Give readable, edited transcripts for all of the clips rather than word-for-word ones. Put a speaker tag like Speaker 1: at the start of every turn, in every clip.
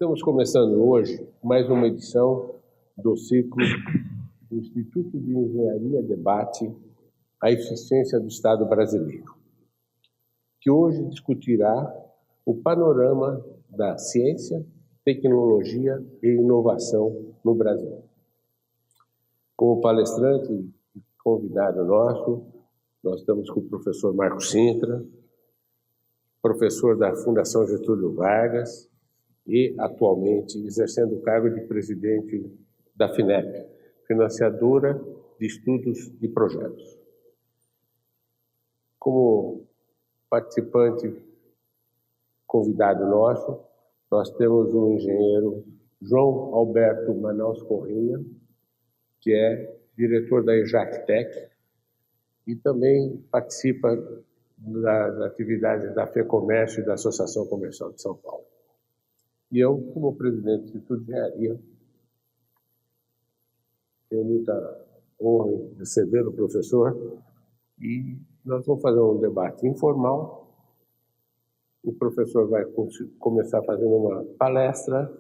Speaker 1: Estamos começando hoje mais uma edição do ciclo do Instituto de Engenharia Debate a Eficiência do Estado Brasileiro, que hoje discutirá o panorama da ciência, tecnologia e inovação no Brasil. Como palestrante e convidado nosso, nós estamos com o professor Marcos Sintra, professor da Fundação Getúlio Vargas e, atualmente, exercendo o cargo de presidente da FINEP, financiadora de estudos e projetos. Como participante convidado nosso, nós temos o engenheiro João Alberto Manaus Correia, que é diretor da EJACTEC e também participa das atividades da FEComércio e da Associação Comercial de São Paulo. E eu, como presidente do Instituto de Engenharia, tenho muita honra em receber o professor e nós vamos fazer um debate informal. O professor vai começar fazendo uma palestra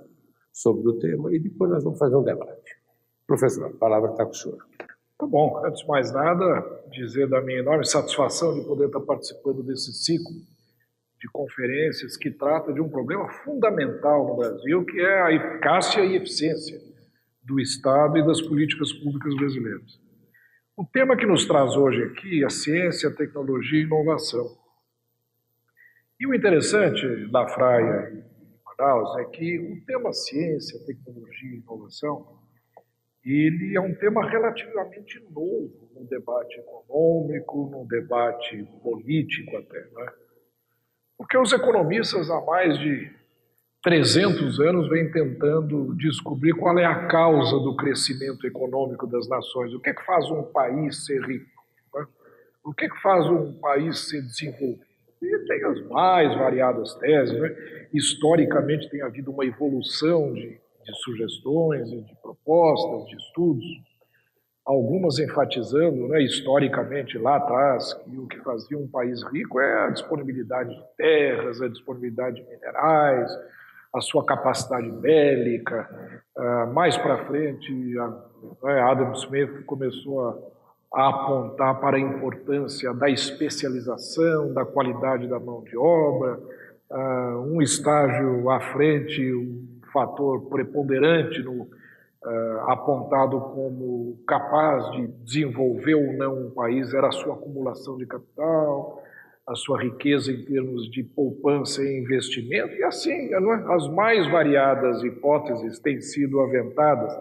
Speaker 1: sobre o tema e depois nós vamos fazer um debate. Professor, a palavra está com o senhor.
Speaker 2: Tá bom. Antes de mais nada, dizer da minha enorme satisfação de poder estar participando desse ciclo de conferências que trata de um problema fundamental no Brasil, que é a eficácia e eficiência do Estado e das políticas públicas brasileiras. O tema que nos traz hoje aqui é a ciência, a tecnologia e inovação. E o interessante da Fraia e Manaus é que o tema ciência, tecnologia e inovação, ele é um tema relativamente novo no debate econômico, no debate político até, né? Porque os economistas há mais de 300 anos vêm tentando descobrir qual é a causa do crescimento econômico das nações. O que é que faz um país ser rico? Né? O que é que faz um país ser desenvolvido? E tem as mais variadas teses, né? Historicamente tem havido uma evolução de sugestões e de propostas, de estudos, algumas enfatizando, né, historicamente, lá atrás, que o que fazia um país rico é a disponibilidade de terras, a disponibilidade de minerais, a sua capacidade bélica. Mais para frente, Adam Smith começou a apontar para a importância da especialização, da qualidade da mão de obra. Um estágio à frente, um fator preponderante apontado como capaz de desenvolver ou não um país era a sua acumulação de capital, a sua riqueza em termos de poupança e investimento, e assim, as mais variadas hipóteses têm sido aventadas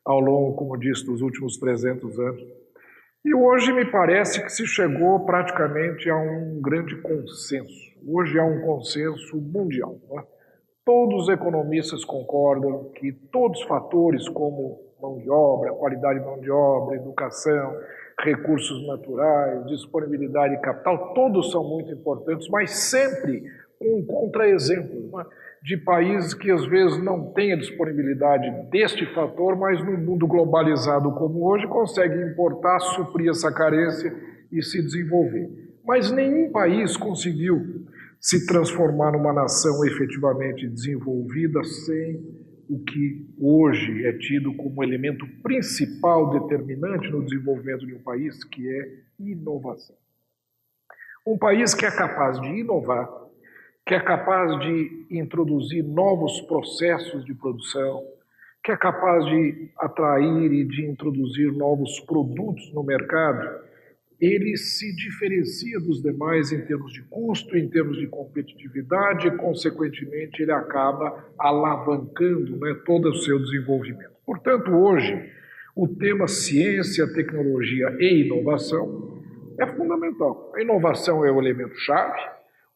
Speaker 2: ao longo, como disse, dos últimos 300 anos. E hoje me parece que se chegou praticamente a um grande consenso. Hoje há um consenso mundial, né? Todos os economistas concordam que todos os fatores como mão de obra, qualidade de mão de obra, educação, recursos naturais, disponibilidade de capital, todos são muito importantes, mas sempre com um contra-exemplo, né, de países que às vezes não têm a disponibilidade deste fator, mas no mundo globalizado como hoje conseguem importar, suprir essa carência e se desenvolver. Mas nenhum país conseguiu se transformar numa nação efetivamente desenvolvida sem o que hoje é tido como elemento principal determinante no desenvolvimento de um país, que é inovação. Um país que é capaz de inovar, que é capaz de introduzir novos processos de produção, que é capaz de atrair e de introduzir novos produtos no mercado, ele se diferencia dos demais em termos de custo, em termos de competitividade e, consequentemente, ele acaba alavancando, né, todo o seu desenvolvimento. Portanto, hoje, o tema ciência, tecnologia e inovação é fundamental. A inovação é o elemento-chave.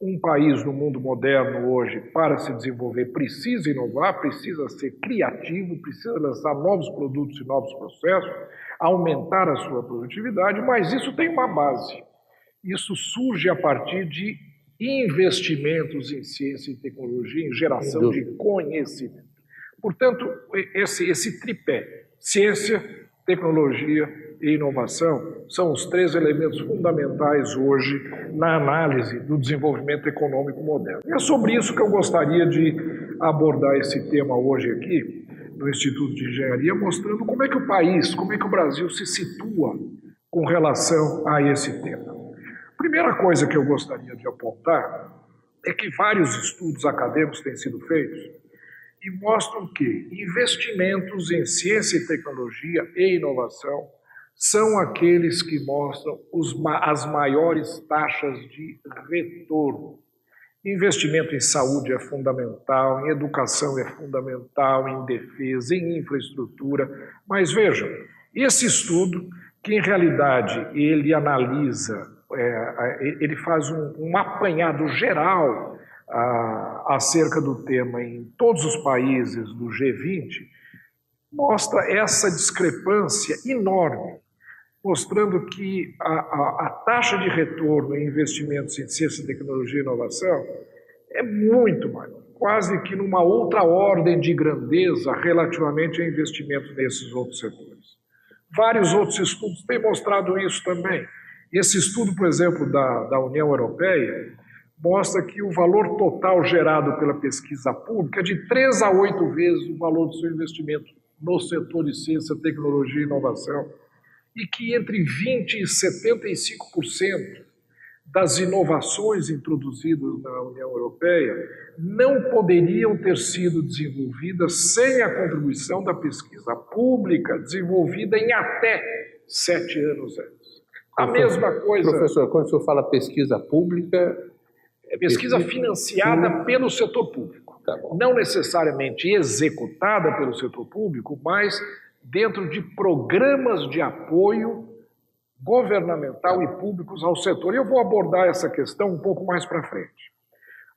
Speaker 2: Um país no mundo moderno hoje, para se desenvolver, precisa inovar, precisa ser criativo, precisa lançar novos produtos e novos processos, aumentar a sua produtividade, mas isso tem uma base. Isso surge a partir de investimentos em ciência e tecnologia, em geração de conhecimento. Portanto, esse tripé, ciência, tecnologia e inovação são os 3 elementos fundamentais hoje na análise do desenvolvimento econômico moderno. E é sobre isso que eu gostaria de abordar esse tema hoje aqui, no Instituto de Engenharia, mostrando como é que o país, como é que o Brasil se situa com relação a esse tema. A primeira coisa que eu gostaria de apontar é que vários estudos acadêmicos têm sido feitos e mostram que investimentos em ciência e tecnologia e inovação são aqueles que mostram as maiores taxas de retorno. Investimento em saúde é fundamental, em educação é fundamental, em defesa, em infraestrutura. Mas vejam, esse estudo, que em realidade ele analisa, ele faz um apanhado geral acerca do tema em todos os países do G20, mostra essa discrepância enorme, mostrando que a taxa de retorno em investimentos em ciência, tecnologia e inovação é muito maior, quase que numa outra ordem de grandeza relativamente a investimentos nesses outros setores. Vários outros estudos têm mostrado isso também. Esse estudo, por exemplo, da União Europeia, mostra que o valor total gerado pela pesquisa pública é de 3 a 8 vezes o valor do seu investimento no setor de ciência, tecnologia e inovação, e que entre 20% e 75% das inovações introduzidas na União Europeia não poderiam ter sido desenvolvidas sem a contribuição da pesquisa pública, desenvolvida em até 7 anos antes. A mesma coisa...
Speaker 1: Professor, quando o senhor fala pesquisa pública...
Speaker 2: Pesquisa financiada pelo setor público.
Speaker 1: Tá bom.
Speaker 2: Não necessariamente executada pelo setor público, mas dentro de programas de apoio governamental e públicos ao setor. E eu vou abordar essa questão um pouco mais para frente.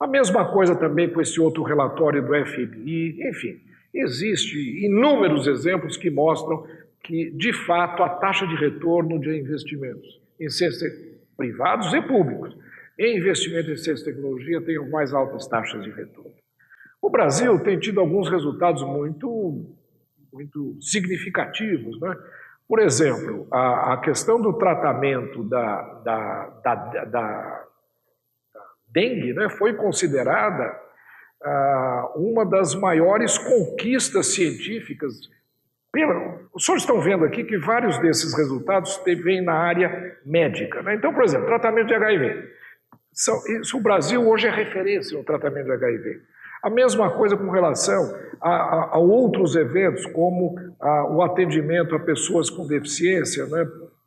Speaker 2: A mesma coisa também com esse outro relatório do FMI. Enfim, existem inúmeros exemplos que mostram que, de fato, a taxa de retorno de investimentos em ciência privados e públicos em investimento em ciência e tecnologia tem as mais altas taxas de retorno. O Brasil tem tido alguns resultados muito significativos, né? Por exemplo, a questão do tratamento da dengue, né, foi considerada uma das maiores conquistas científicas. Os senhores estão vendo aqui que vários desses resultados vêm na área médica, né? Então, por exemplo, tratamento de HIV. O Brasil hoje é referência no tratamento de HIV. A mesma coisa com relação a outros eventos, como o atendimento a pessoas com deficiência, né?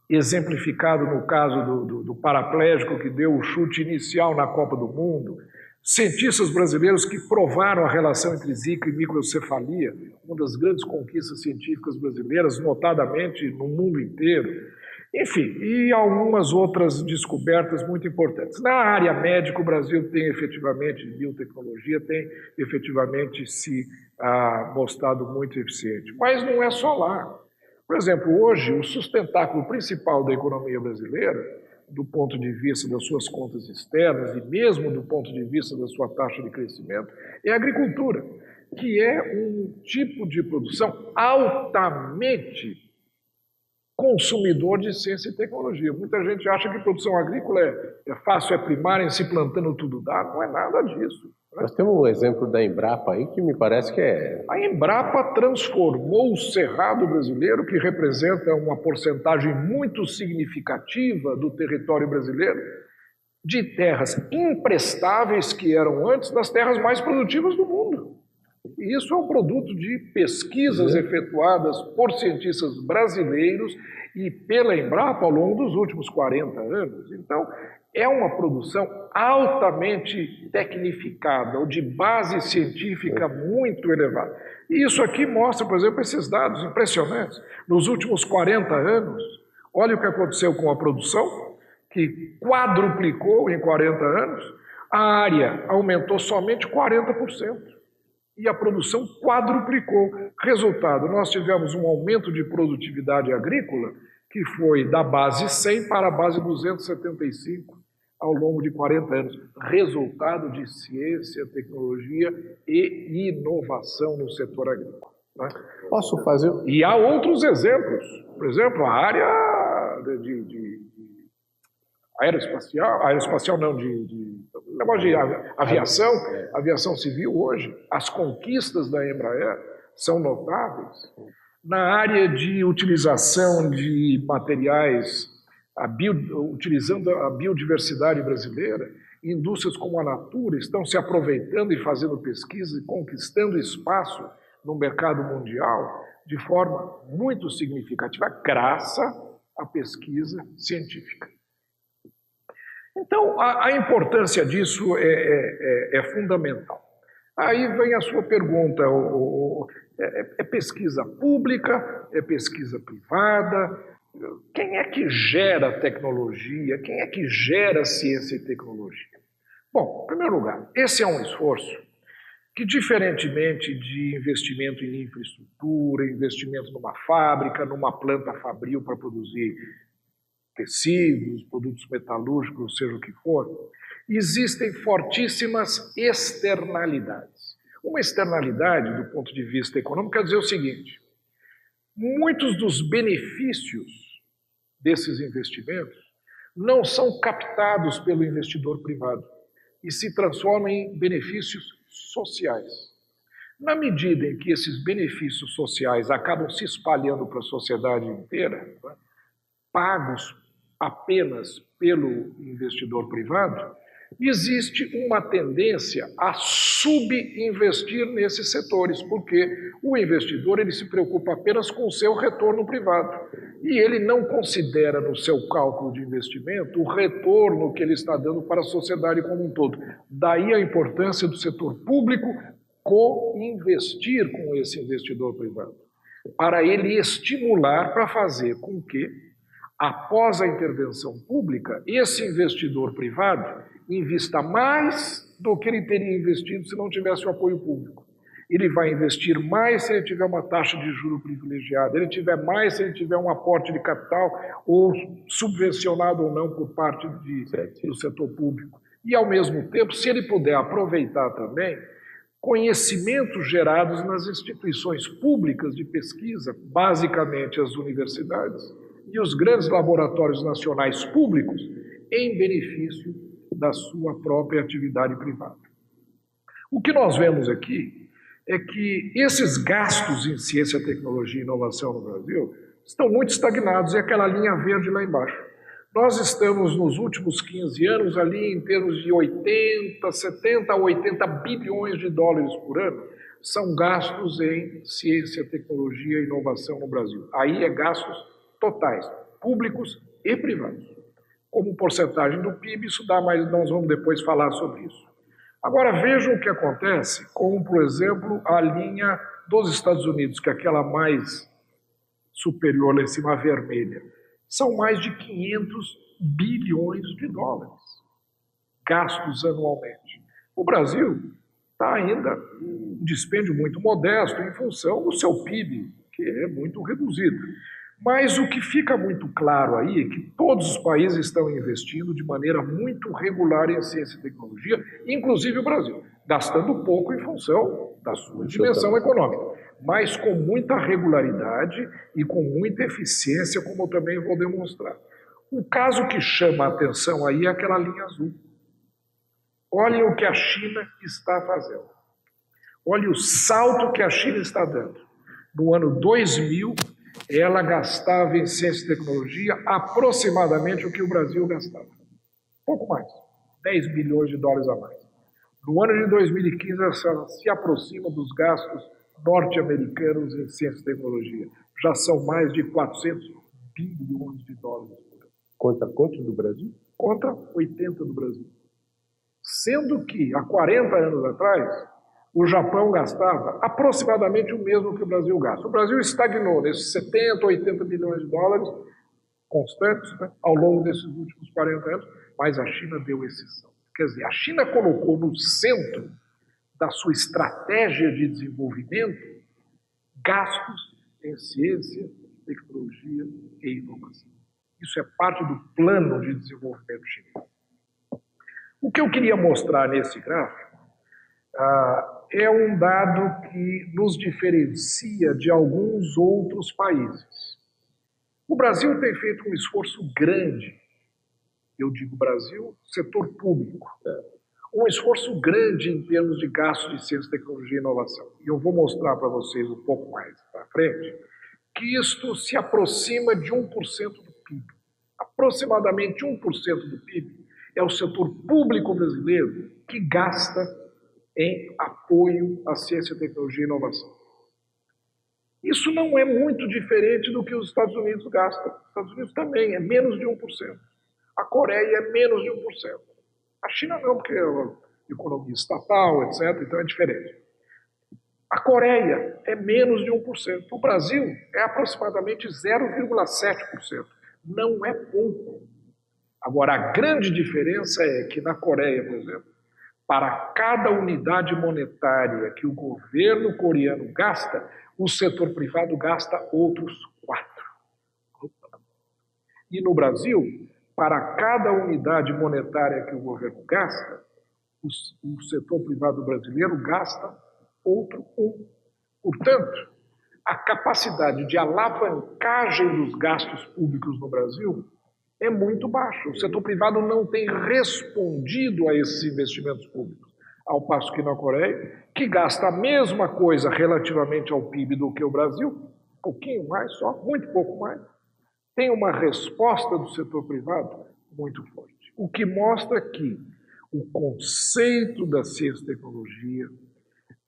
Speaker 2: Exemplificado no caso do paraplégico que deu o chute inicial na Copa do Mundo. Cientistas brasileiros que provaram a relação entre Zika e microcefalia, uma das grandes conquistas científicas brasileiras, notadamente no mundo inteiro. Enfim, e algumas outras descobertas muito importantes. Na área médica, o Brasil tem efetivamente, biotecnologia, tem efetivamente se mostrado muito eficiente. Mas não é só lá. Por exemplo, hoje, o sustentáculo principal da economia brasileira, do ponto de vista das suas contas externas e mesmo do ponto de vista da sua taxa de crescimento, é a agricultura, que é um tipo de produção altamente consumidor de ciência e tecnologia. Muita gente acha que produção agrícola é fácil, é primária, se plantando tudo dá. Não é nada disso. Né?
Speaker 1: Nós temos um exemplo da Embrapa aí que me parece que é...
Speaker 2: A Embrapa transformou o cerrado brasileiro, que representa uma porcentagem muito significativa do território brasileiro, de terras imprestáveis que eram antes das terras mais produtivas do mundo. E isso é um produto de pesquisas efetuadas por cientistas brasileiros e pela Embrapa ao longo dos últimos 40 anos. Então, é uma produção altamente tecnificada, ou de base científica muito elevada. E isso aqui mostra, por exemplo, esses dados impressionantes. Nos últimos 40 anos, olha o que aconteceu com a produção, que quadruplicou em 40 anos, a área aumentou somente 40%. E a produção quadruplicou. Resultado, nós tivemos um aumento de produtividade agrícola que foi da base 100 para a base 275 ao longo de 40 anos. Resultado de ciência, tecnologia e inovação no setor agrícola. Né?
Speaker 1: Posso fazer...
Speaker 2: E há outros exemplos. Por exemplo, a área aeroespacial não, negócio de aviação civil hoje, as conquistas da Embraer são notáveis. Na área de utilização de materiais, utilizando a biodiversidade brasileira, indústrias como a Natura estão se aproveitando e fazendo pesquisa e conquistando espaço no mercado mundial de forma muito significativa, graças à pesquisa científica. Então, a importância disso é fundamental. Aí vem a sua pergunta, é pesquisa pública, é pesquisa privada? Quem é que gera tecnologia? Quem é que gera ciência e tecnologia? Bom, em primeiro lugar, esse é um esforço que, diferentemente de investimento em infraestrutura, investimento numa fábrica, numa planta fabril para produzir tecidos, produtos metalúrgicos, seja o que for, existem fortíssimas externalidades. Uma externalidade, do ponto de vista econômico, quer dizer o seguinte: muitos dos benefícios desses investimentos não são captados pelo investidor privado e se transformam em benefícios sociais. Na medida em que esses benefícios sociais acabam se espalhando para a sociedade inteira, pagos apenas pelo investidor privado, existe uma tendência a subinvestir nesses setores, porque o investidor ele se preocupa apenas com o seu retorno privado e ele não considera no seu cálculo de investimento o retorno que ele está dando para a sociedade como um todo. Daí a importância do setor público co-investir com esse investidor privado, para ele estimular para fazer com que, após a intervenção pública, esse investidor privado invista mais do que ele teria investido se não tivesse o apoio público. Ele vai investir mais se ele tiver uma taxa de juros privilegiada, ele tiver mais se ele tiver um aporte de capital ou subvencionado ou não por parte do setor público. E, ao mesmo tempo, se ele puder aproveitar também conhecimentos gerados nas instituições públicas de pesquisa, basicamente as universidades, e os grandes laboratórios nacionais públicos, em benefício da sua própria atividade privada. O que nós vemos aqui é que esses gastos em ciência, tecnologia e inovação no Brasil estão muito estagnados, e aquela linha verde lá embaixo. Nós estamos, nos últimos 15 anos, ali em termos de 70 a 80 bilhões de dólares por ano, são gastos em ciência, tecnologia e inovação no Brasil. Aí é gastos totais, públicos e privados. Como porcentagem do PIB, isso dá, mas nós vamos depois falar sobre isso. Agora vejam o que acontece com, por exemplo, a linha dos Estados Unidos, que é aquela mais superior lá em cima, a vermelha. São mais de 500 bilhões de dólares gastos anualmente. O Brasil está ainda um dispêndio muito modesto em função do seu PIB, que é muito reduzido. Mas o que fica muito claro aí é que todos os países estão investindo de maneira muito regular em ciência e tecnologia, inclusive o Brasil, gastando pouco em função da sua dimensão econômica, mas com muita regularidade e com muita eficiência, como eu também vou demonstrar. O caso que chama a atenção aí é aquela linha azul. Olhem o que a China está fazendo. Olhem o salto que a China está dando. No ano 2000, ela gastava em ciência e tecnologia aproximadamente o que o Brasil gastava. Pouco mais, 10 bilhões de dólares a mais. No ano de 2015, ela se aproxima dos gastos norte-americanos em ciência e tecnologia. Já são mais de 400 bilhões de dólares por ano.
Speaker 1: Contra quanto do Brasil?
Speaker 2: Contra 80 do Brasil. Sendo que, há 40 anos atrás, o Japão gastava aproximadamente o mesmo que o Brasil gasta. O Brasil estagnou nesses 70, 80 bilhões de dólares constantes, né, ao longo desses últimos 40 anos, mas a China deu exceção. Quer dizer, a China colocou no centro da sua estratégia de desenvolvimento gastos em ciência, tecnologia e inovação. Isso é parte do plano de desenvolvimento chinês. O que eu queria mostrar nesse gráfico é um dado que nos diferencia de alguns outros países. O Brasil tem feito um esforço grande, eu digo Brasil, setor público, um esforço grande em termos de gasto de ciência, tecnologia e inovação. E eu vou mostrar para vocês um pouco mais para frente que isto se aproxima de 1% do PIB. Aproximadamente 1% do PIB é o setor público brasileiro que gasta em apoio à ciência, tecnologia e inovação. Isso não é muito diferente do que os Estados Unidos gastam. Os Estados Unidos também é menos de 1%. A Coreia é menos de 1%. A China não, porque é uma economia estatal, etc., então é diferente. A Coreia é menos de 1%. O Brasil é aproximadamente 0,7%. Não é pouco. Agora, a grande diferença é que na Coreia, por exemplo, para cada unidade monetária que o governo coreano gasta, o setor privado gasta outros 4. E no Brasil, para cada unidade monetária que o governo gasta, o setor privado brasileiro gasta outro 1. Portanto, a capacidade de alavancagem dos gastos públicos no Brasil é muito baixa. O setor privado não tem respondido a esses investimentos públicos. Ao passo que na Coreia, que gasta a mesma coisa relativamente ao PIB do que o Brasil, um pouquinho mais só, muito pouco mais, tem uma resposta do setor privado muito forte. O que mostra que o conceito da ciência e tecnologia,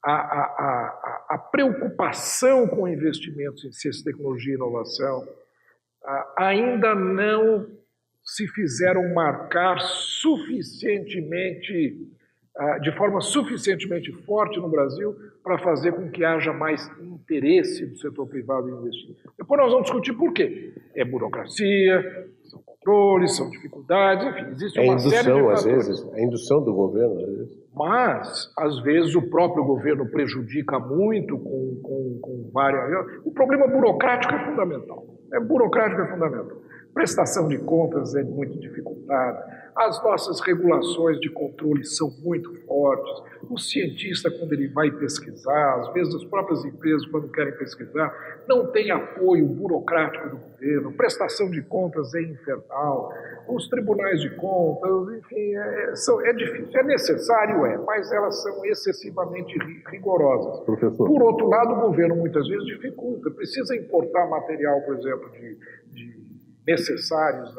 Speaker 2: a preocupação com investimentos em ciência, tecnologia e inovação ainda não se fizeram marcar suficientemente, de forma suficientemente forte no Brasil para fazer com que haja mais interesse do setor privado em investir. Depois nós vamos discutir por quê. É burocracia, são controles, são dificuldades, enfim, existe uma série de fatores.
Speaker 1: Às vezes, a indução do governo, às vezes.
Speaker 2: Mas, às vezes, o próprio governo prejudica muito com várias... O problema burocrático é fundamental. Burocrático é fundamental. Prestação de contas é muito dificultada. As nossas regulações de controle são muito fortes. O cientista, quando ele vai pesquisar, às vezes as próprias empresas, quando querem pesquisar, não tem apoio burocrático do governo. Prestação de contas é infernal. Os tribunais de contas, enfim, é difícil. É necessário, mas elas são excessivamente rigorosas.
Speaker 3: Professor.
Speaker 2: Por outro lado, o governo muitas vezes dificulta. Precisa importar material, por exemplo, de necessários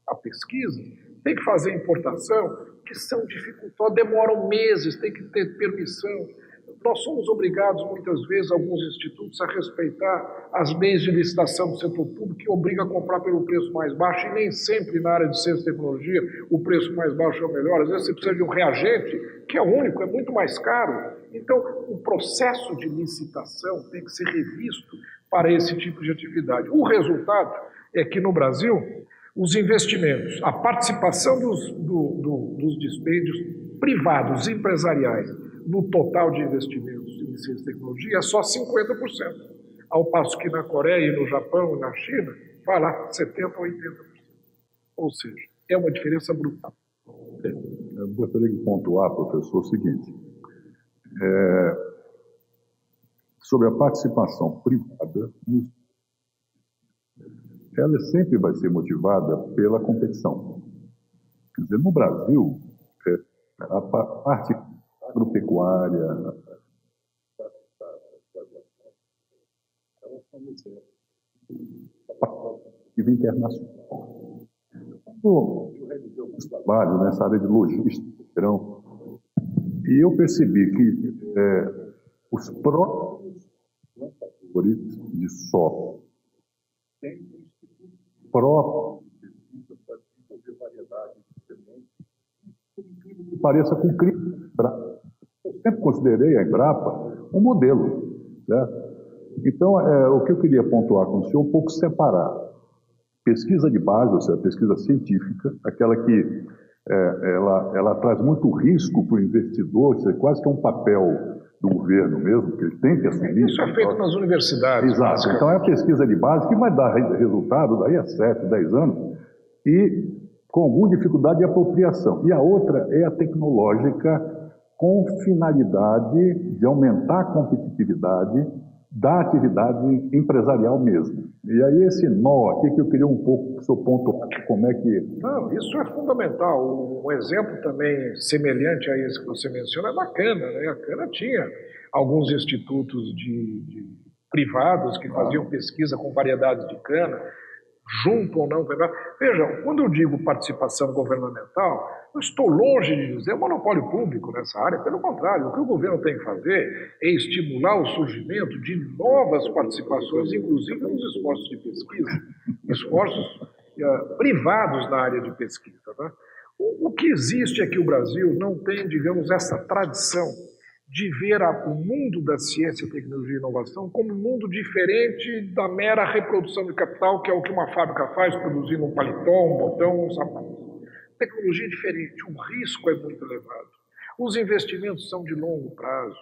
Speaker 2: à pesquisa, tem que fazer importação, que são dificultosas, demoram meses, tem que ter permissão. Nós somos obrigados, muitas vezes, alguns institutos, a respeitar as leis de licitação do setor público, que obriga a comprar pelo preço mais baixo, e nem sempre na área de ciência e tecnologia o preço mais baixo é o melhor. Às vezes você precisa de um reagente, que é único, é muito mais caro. Então, o processo de licitação tem que ser revisto para esse tipo de atividade. O resultado é que, no Brasil, os investimentos, a participação dos dispêndios privados, empresariais, no total de investimentos em ciência e tecnologia é só 50%. Ao passo que na Coreia, no Japão e na China, vai lá 70% ou 80%. Ou seja, é uma diferença brutal.
Speaker 3: Eu gostaria de pontuar, professor, o seguinte. Sobre a participação privada, ela sempre vai ser motivada pela competição. Quer dizer, no Brasil, a parte agropecuária, nível internacional. Eu realizei alguns trabalhos nessa área de logística, e eu percebi que os próprios plantadores de soja têm próprio para desenvolver variedades diferentes, que pareça com crise. Eu sempre considerei a Embrapa um modelo, certo? Então, o que eu queria pontuar com o senhor, um pouco separar pesquisa de base, ou seja, pesquisa científica, aquela que ela traz muito risco para o investidor, ou seja, quase que é um papel do governo mesmo, que ele tem que assumir.
Speaker 2: Isso é feito nas universidades.
Speaker 3: Exato. Então, é a pesquisa de base que vai dar resultado daí a 7, 10 anos, e com alguma dificuldade de apropriação. E a outra é a tecnológica, com finalidade de aumentar a competitividade da atividade empresarial mesmo. E aí esse nó aqui que eu queria um pouco que o senhor pontuar como é que...
Speaker 2: Não, isso é fundamental. Um exemplo também semelhante a esse que você menciona é da Cana, né? A Cana tinha alguns institutos privados que faziam pesquisa com variedades de cana, junto ou não. Veja, quando eu digo participação governamental, eu estou longe de dizer monopólio público nessa área. Pelo contrário, o que o governo tem que fazer é estimular o surgimento de novas participações, inclusive nos esforços de pesquisa, esforços privados na área de pesquisa. Né? O que existe é que o Brasil não tem, digamos, essa tradição de ver o mundo da ciência, tecnologia e inovação como um mundo diferente da mera reprodução de capital, que é o que uma fábrica faz, produzindo um paletó, um botão, um sapato. Tecnologia é diferente, o risco é muito elevado. Os investimentos são de longo prazo.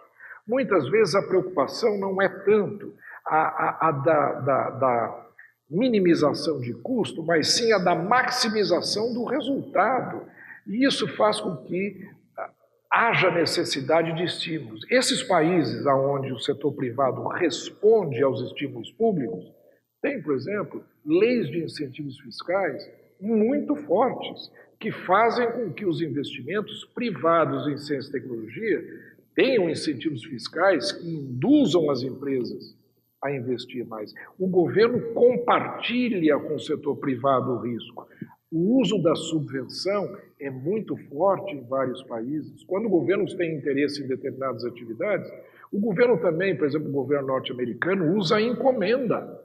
Speaker 2: Muitas vezes a preocupação não é tanto da minimização de custo, mas sim a da maximização do resultado. E isso faz com que haja necessidade de estímulos. Esses países onde o setor privado responde aos estímulos públicos têm, por exemplo, leis de incentivos fiscais muito fortes, que fazem com que os investimentos privados em ciência e tecnologia tenham incentivos fiscais que induzam as empresas a investir mais. O governo compartilha com o setor privado o risco. O uso da subvenção é muito forte em vários países. Quando governos têm interesse em determinadas atividades, o governo também, por exemplo, o governo norte-americano, usa a encomenda.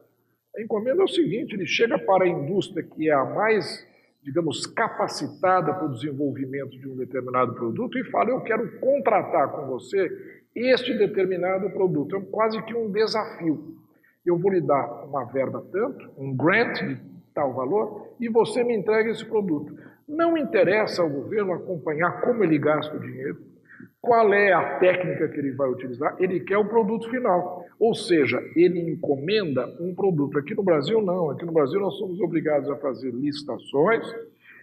Speaker 2: A encomenda é o seguinte, ele chega para a indústria que é a mais, digamos, capacitada para o desenvolvimento de um determinado produto e fala, eu quero contratar com você este determinado produto. É quase que um desafio. Eu vou lhe dar uma verba tanto, um grant de tal valor, e você me entrega esse produto. Não interessa ao governo acompanhar como ele gasta o dinheiro, qual é a técnica que ele vai utilizar, ele quer o produto final. Ou seja, ele encomenda um produto. Aqui no Brasil, não. Aqui no Brasil, nós somos obrigados a fazer licitações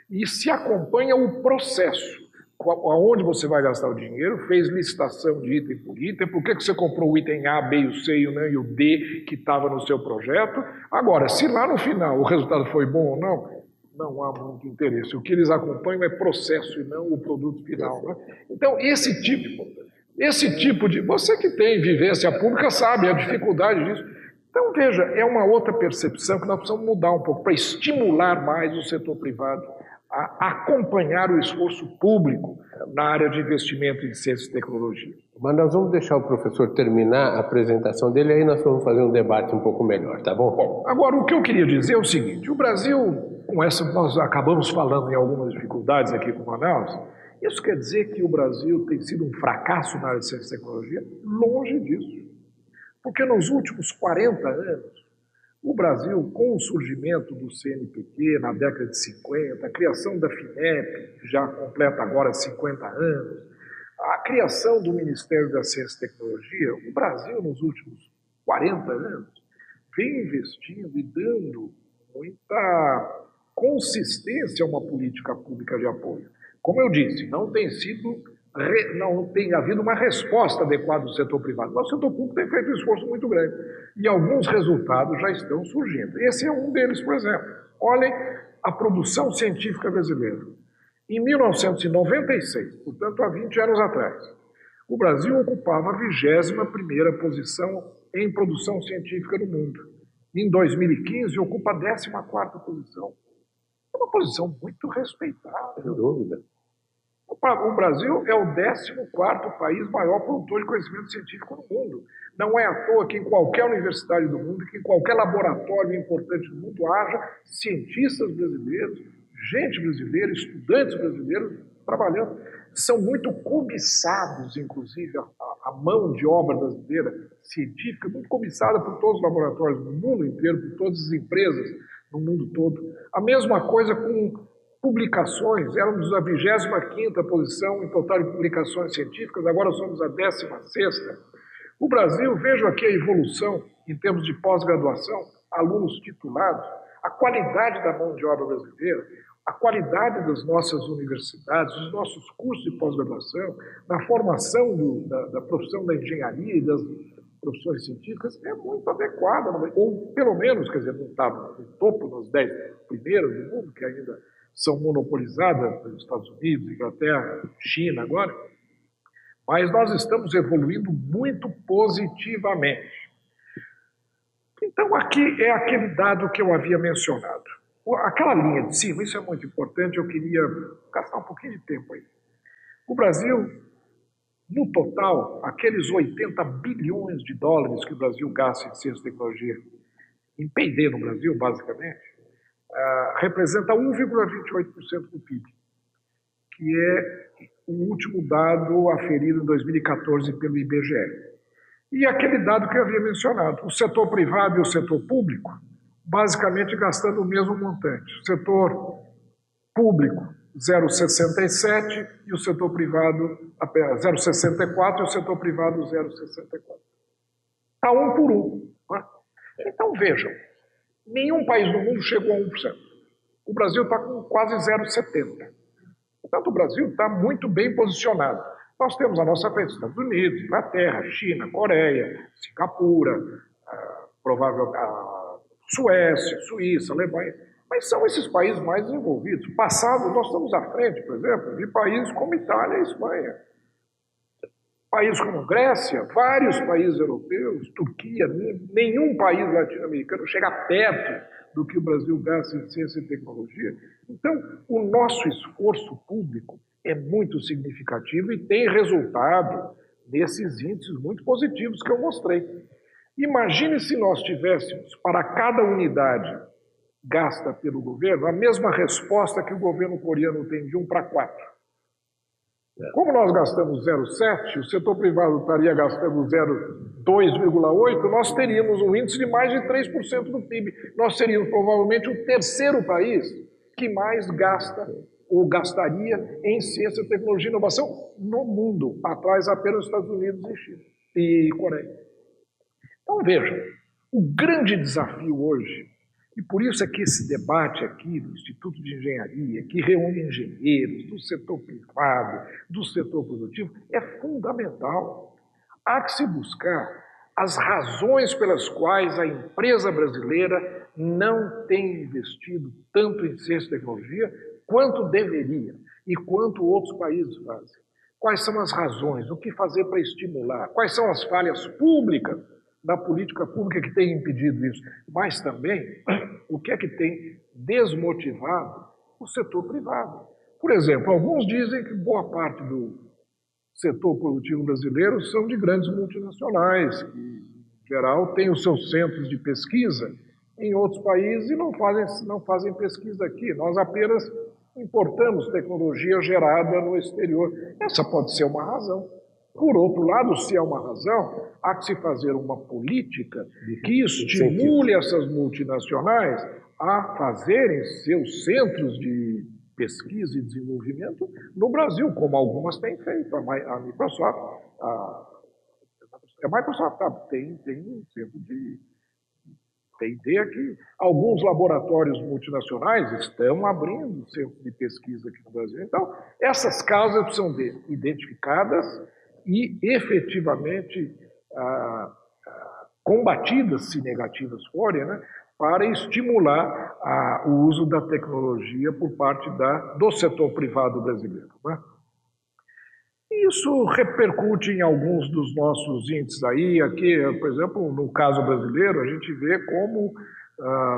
Speaker 2: e se acompanha o processo. Aonde você vai gastar o dinheiro, fez licitação de item por item, por que você comprou o item A, B, o C e o D que estava no seu projeto. Agora, se lá no final o resultado foi bom ou não, não há muito interesse. O que eles acompanham é processo e não o produto final. Né? Então, esse tipo de... Você que tem vivência pública sabe a dificuldade disso. Então, veja, é uma outra percepção que nós precisamos mudar um pouco para estimular mais o setor privado a acompanhar o esforço público na área de investimento em ciência e tecnologia.
Speaker 1: Mas nós vamos deixar o professor terminar a apresentação dele, aí nós vamos fazer um debate um pouco melhor, tá bom?
Speaker 2: Bom, agora o que eu queria dizer é o seguinte, o Brasil, com essa nós acabamos falando em algumas dificuldades aqui com Manaus, isso quer dizer que o Brasil tem sido um fracasso na área de ciência e tecnologia? Longe disso. Porque nos últimos 40 anos, o Brasil, com o surgimento do CNPq na década de 50, a criação da FINEP, que já completa agora 50 anos, a criação do Ministério da Ciência e Tecnologia, o Brasil, nos últimos 40 anos, vem investindo e dando muita consistência a uma política pública de apoio. Como eu disse, não tem havido uma resposta adequada do setor privado, mas o setor público tem feito um esforço muito grande e alguns resultados já estão surgindo. Esse é um deles, por exemplo. Olhem a produção científica brasileira. Em 1996, portanto há 20 anos atrás, o Brasil ocupava a 21ª posição em produção científica no mundo. Em 2015 ocupa a 14ª posição. É uma posição muito respeitável.
Speaker 1: Sem dúvida.
Speaker 2: O Brasil é o 14º país maior produtor de conhecimento científico no mundo. Não é à toa que em qualquer universidade do mundo, que em qualquer laboratório importante do mundo haja cientistas brasileiros, gente brasileira, estudantes brasileiros trabalhando. São muito cobiçados, inclusive, a mão de obra brasileira científica, muito cobiçada por todos os laboratórios do mundo inteiro, por todas as empresas no mundo todo. A mesma coisa com publicações, éramos a 25ª posição em total de publicações científicas, agora somos a 16ª. O Brasil, vejo aqui a evolução em termos de pós-graduação, alunos titulados, a qualidade da mão de obra brasileira, a qualidade das nossas universidades, dos nossos cursos de pós-graduação, na formação da profissão da engenharia e profissões científicas é muito adequada, ou pelo menos, quer dizer, não está no topo, nos 10 primeiros do mundo, que ainda são monopolizadas pelos Estados Unidos, Inglaterra, China agora, mas nós estamos evoluindo muito positivamente. Então, aqui é aquele dado que eu havia mencionado. Aquela linha de cima, isso é muito importante, eu queria gastar um pouquinho de tempo aí. O Brasil, no total, aqueles 80 bilhões de dólares que o Brasil gasta em ciência e tecnologia, em P&D no Brasil, basicamente, representa 1,28% do PIB, que é o último dado aferido em 2014 pelo IBGE. E aquele dado que eu havia mencionado, o setor privado e o setor público, basicamente gastando o mesmo montante. O setor público, 0,67, e o setor privado, 0,64, e o setor privado, 0,64. Está 1 por 1. Né? Então, vejam, nenhum país do mundo chegou a 1%. O Brasil está com quase 0,70%. Portanto, o Brasil está muito bem posicionado. Nós temos à nossa frente Estados Unidos, Inglaterra, China, Coreia, Singapura, Suécia, Suíça, Alemanha. Mas são esses países mais desenvolvidos. Passado, nós estamos à frente, por exemplo, de países como Itália e Espanha. Países como Grécia, vários países europeus, Turquia, nenhum país latino-americano chega perto do que o Brasil gasta em ciência e tecnologia. Então, o nosso esforço público é muito significativo e tem resultado nesses índices muito positivos que eu mostrei. Imagine se nós tivéssemos, para cada unidade gasta pelo governo, a mesma resposta que o governo coreano tem, de 1 para 4. Como nós gastamos 0,7, o setor privado estaria gastando 2,8, nós teríamos um índice de mais de 3% do PIB. Nós seríamos provavelmente o terceiro país que mais gasta ou gastaria em ciência, tecnologia e inovação no mundo, atrás apenas dos Estados Unidos e China e Coreia. Então vejam, o grande desafio hoje, e por isso é que esse debate aqui do Instituto de Engenharia, que reúne engenheiros do setor privado, do setor produtivo, é fundamental. Há que se buscar as razões pelas quais a empresa brasileira não tem investido tanto em ciência e tecnologia quanto deveria e quanto outros países fazem. Quais são as razões? O que fazer para estimular? Quais são as falhas públicas da política pública que tem impedido isso? Mas também, o que é que tem desmotivado o setor privado? Por exemplo, alguns dizem que boa parte do setor produtivo brasileiro são de grandes multinacionais, que, em geral, têm os seus centros de pesquisa em outros países e não fazem pesquisa aqui. Nós apenas importamos tecnologia gerada no exterior. Essa pode ser uma razão. Por outro lado, se é uma razão, há que se fazer uma política que estimule essas multinacionais a fazerem seus centros de pesquisa e desenvolvimento no Brasil, como algumas têm feito. A Microsoft, tem um centro de P&D aqui. Alguns laboratórios multinacionais estão abrindo centros de pesquisa aqui no Brasil. Então, essas causas precisam ser identificadas e efetivamente combatidas, se negativas forem, né, para estimular o uso da tecnologia por parte do setor privado brasileiro. Né? Isso repercute em alguns dos nossos índices aí. Aqui, por exemplo, no caso brasileiro, a gente vê como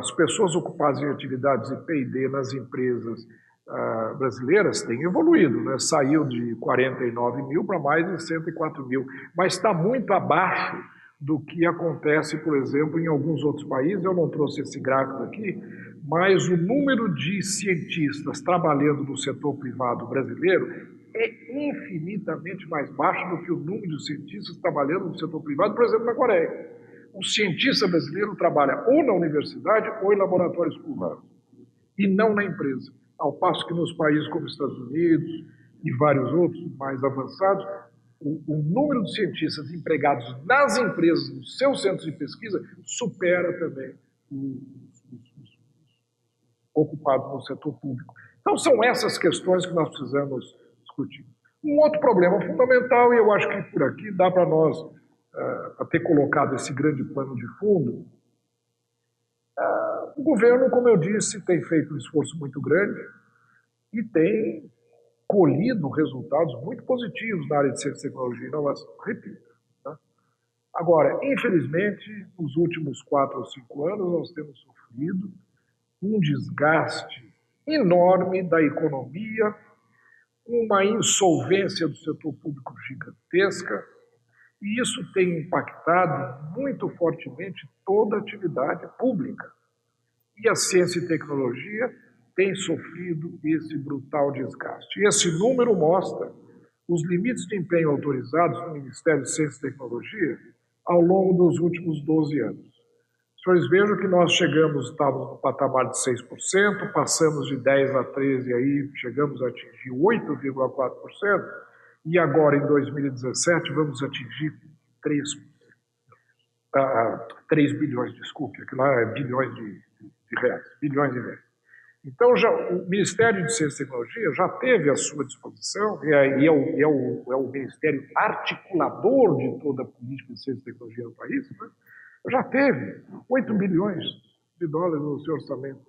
Speaker 2: as pessoas ocupadas em atividades de P&D nas empresas brasileiras têm evoluído, né? Saiu de 49 mil para mais de 104 mil, mas está muito abaixo do que acontece, por exemplo, em alguns outros países. Eu não trouxe esse gráfico aqui, mas o número de cientistas trabalhando no setor privado brasileiro é infinitamente mais baixo do que o número de cientistas trabalhando no setor privado, por exemplo, na Coreia. O cientista brasileiro trabalha ou na universidade ou em laboratórios públicos, e não na empresa. Ao passo que nos países como Estados Unidos e vários outros mais avançados, o número de cientistas empregados nas empresas, nos seus centros de pesquisa, supera também os ocupados no setor público. Então, são essas questões que nós precisamos discutir. Um outro problema fundamental, e eu acho que por aqui dá para nós para ter colocado esse grande plano de fundo, o governo, como eu disse, tem feito um esforço muito grande e tem colhido resultados muito positivos na área de ciência, tecnologia e inovação. Repito. Tá? Agora, infelizmente, nos últimos 4 ou 5 anos, nós temos sofrido um desgaste enorme da economia, uma insolvência do setor público gigantesca, e isso tem impactado muito fortemente toda a atividade pública. E a ciência e tecnologia tem sofrido esse brutal desgaste. E esse número mostra os limites de empenho autorizados no Ministério de Ciência e Tecnologia ao longo dos últimos 12 anos. Os senhores vejam que nós estávamos no patamar de 6%, passamos de 10% a 13%, aí chegamos a atingir 8,4%, e agora, em 2017, vamos atingir 3 bilhões, desculpe, aquilo lá é bilhões de reais, bilhões de reais. Então, o Ministério de Ciência e Tecnologia já teve à sua disposição, e é o Ministério articulador de toda a política de ciência e tecnologia no país, né? Já teve 8 bilhões de dólares no seu orçamento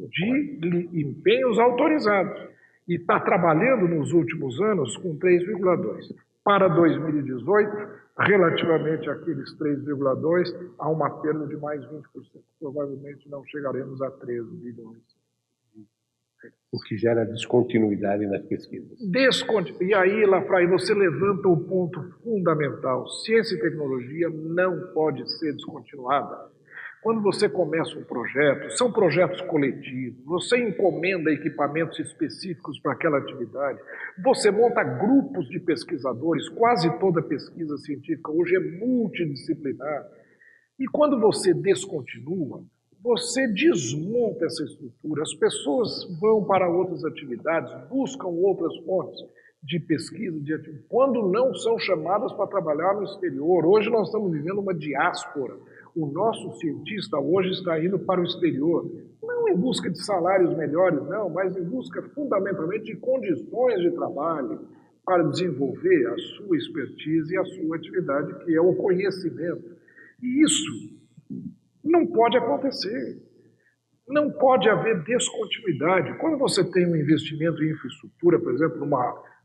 Speaker 2: de empenhos autorizados e está trabalhando nos últimos anos com 3,2. Para 2018, relativamente àqueles 3,2, há uma perda de mais 20%. Provavelmente não chegaremos a 13 bilhões.
Speaker 1: O que gera descontinuidade nas pesquisas.
Speaker 2: E aí, Lafray, você levanta o ponto fundamental. Ciência e tecnologia não pode ser descontinuada. Quando você começa um projeto, são projetos coletivos, você encomenda equipamentos específicos para aquela atividade, você monta grupos de pesquisadores, quase toda pesquisa científica hoje é multidisciplinar. E quando você descontinua, você desmonta essa estrutura, as pessoas vão para outras atividades, buscam outras fontes de pesquisa, quando não são chamadas para trabalhar no exterior. Hoje nós estamos vivendo uma diáspora. O nosso cientista hoje está indo para o exterior, não em busca de salários melhores, não, mas em busca fundamentalmente de condições de trabalho para desenvolver a sua expertise e a sua atividade, que é o conhecimento. E isso não pode acontecer. Não pode haver descontinuidade. Quando você tem um investimento em infraestrutura, por exemplo,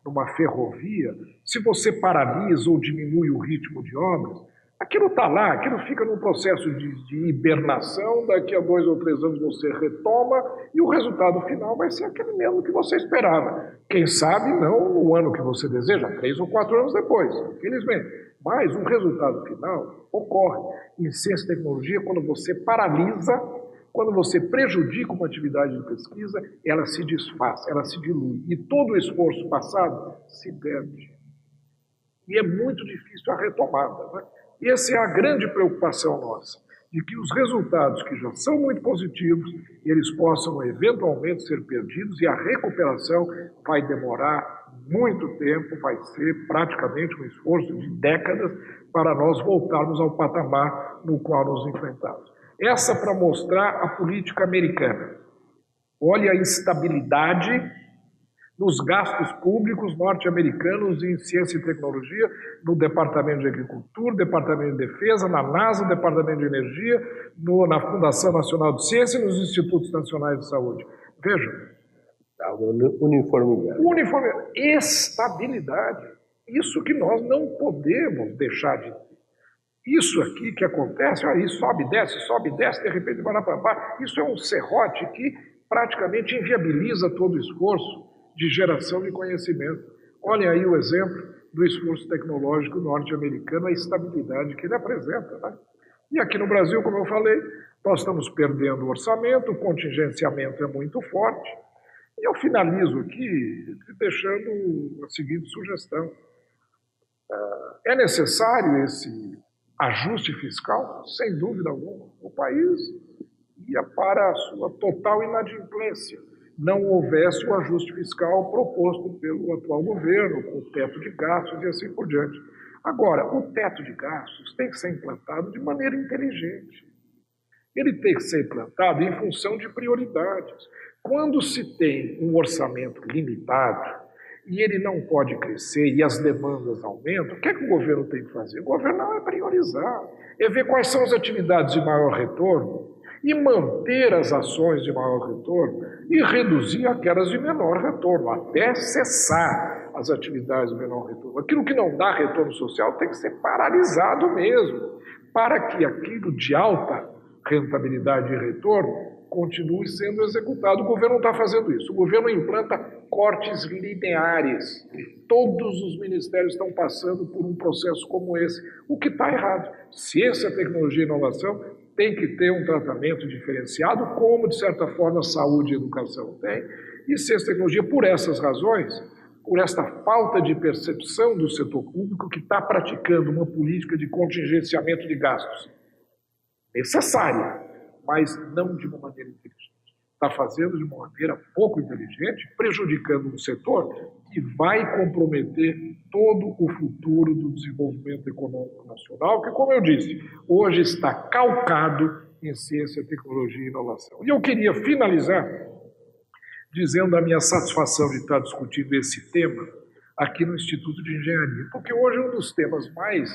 Speaker 2: numa ferrovia, se você paralisa ou diminui o ritmo de obras, aquilo está lá, aquilo fica num processo de hibernação, daqui a 2 ou 3 anos você retoma e o resultado final vai ser aquele mesmo que você esperava. Quem sabe não no ano que você deseja, 3 ou 4 anos depois, infelizmente. Mas o resultado final ocorre em ciência e tecnologia quando você paralisa, quando você prejudica uma atividade de pesquisa, ela se desfaz, ela se dilui. E todo o esforço passado se perde. E é muito difícil a retomada, né? E essa é a grande preocupação nossa, de que os resultados que já são muito positivos, eles possam eventualmente ser perdidos e a recuperação vai demorar muito tempo, vai ser praticamente um esforço de décadas para nós voltarmos ao patamar no qual nos enfrentamos. Essa para mostrar a política americana. Olha a instabilidade nos gastos públicos norte-americanos em ciência e tecnologia, no Departamento de Agricultura, Departamento de Defesa, na NASA, Departamento de Energia, na Fundação Nacional de Ciência e nos Institutos Nacionais de Saúde. Vejam.
Speaker 1: Uniformidade.
Speaker 2: Estabilidade. Isso que nós não podemos deixar de ter. Isso aqui que acontece, aí sobe, desce, de repente vai lá para baixo. Isso é um serrote que praticamente inviabiliza todo o esforço de geração de conhecimento. Olhem aí o exemplo do esforço tecnológico norte-americano, a estabilidade que ele apresenta, né? E aqui no Brasil, como eu falei, nós estamos perdendo o orçamento, o contingenciamento é muito forte. E eu finalizo aqui deixando a seguinte sugestão. É necessário esse ajuste fiscal? Sem dúvida alguma. O país ia para a sua total inadimplência. Não houvesse o ajuste fiscal proposto pelo atual governo, com o teto de gastos e assim por diante. Agora, o teto de gastos tem que ser implantado de maneira inteligente. Ele tem que ser implantado em função de prioridades. Quando se tem um orçamento limitado e ele não pode crescer e as demandas aumentam, o que é que o governo tem que fazer? O governo não é priorizar, é ver quais são as atividades de maior retorno e manter as ações de maior retorno e reduzir aquelas de menor retorno, até cessar as atividades de menor retorno. Aquilo que não dá retorno social tem que ser paralisado mesmo, para que aquilo de alta rentabilidade e retorno continue sendo executado. O governo não está fazendo isso. O governo implanta cortes lineares. Todos os ministérios estão passando por um processo como esse, o que está errado. Ciência, tecnologia e inovação tem que ter um tratamento diferenciado, como, de certa forma, saúde e educação tem. E ciência e tecnologia, por essas razões, por esta falta de percepção do setor público que está praticando uma política de contingenciamento de gastos necessária, mas não de uma maneira inteligente. Está fazendo de uma maneira pouco inteligente, prejudicando um setor que vai comprometer todo o futuro do desenvolvimento econômico nacional, que, como eu disse, hoje está calcado em ciência, tecnologia e inovação. E eu queria finalizar dizendo a minha satisfação de estar discutindo esse tema aqui no Instituto de Engenharia, porque hoje é um dos temas mais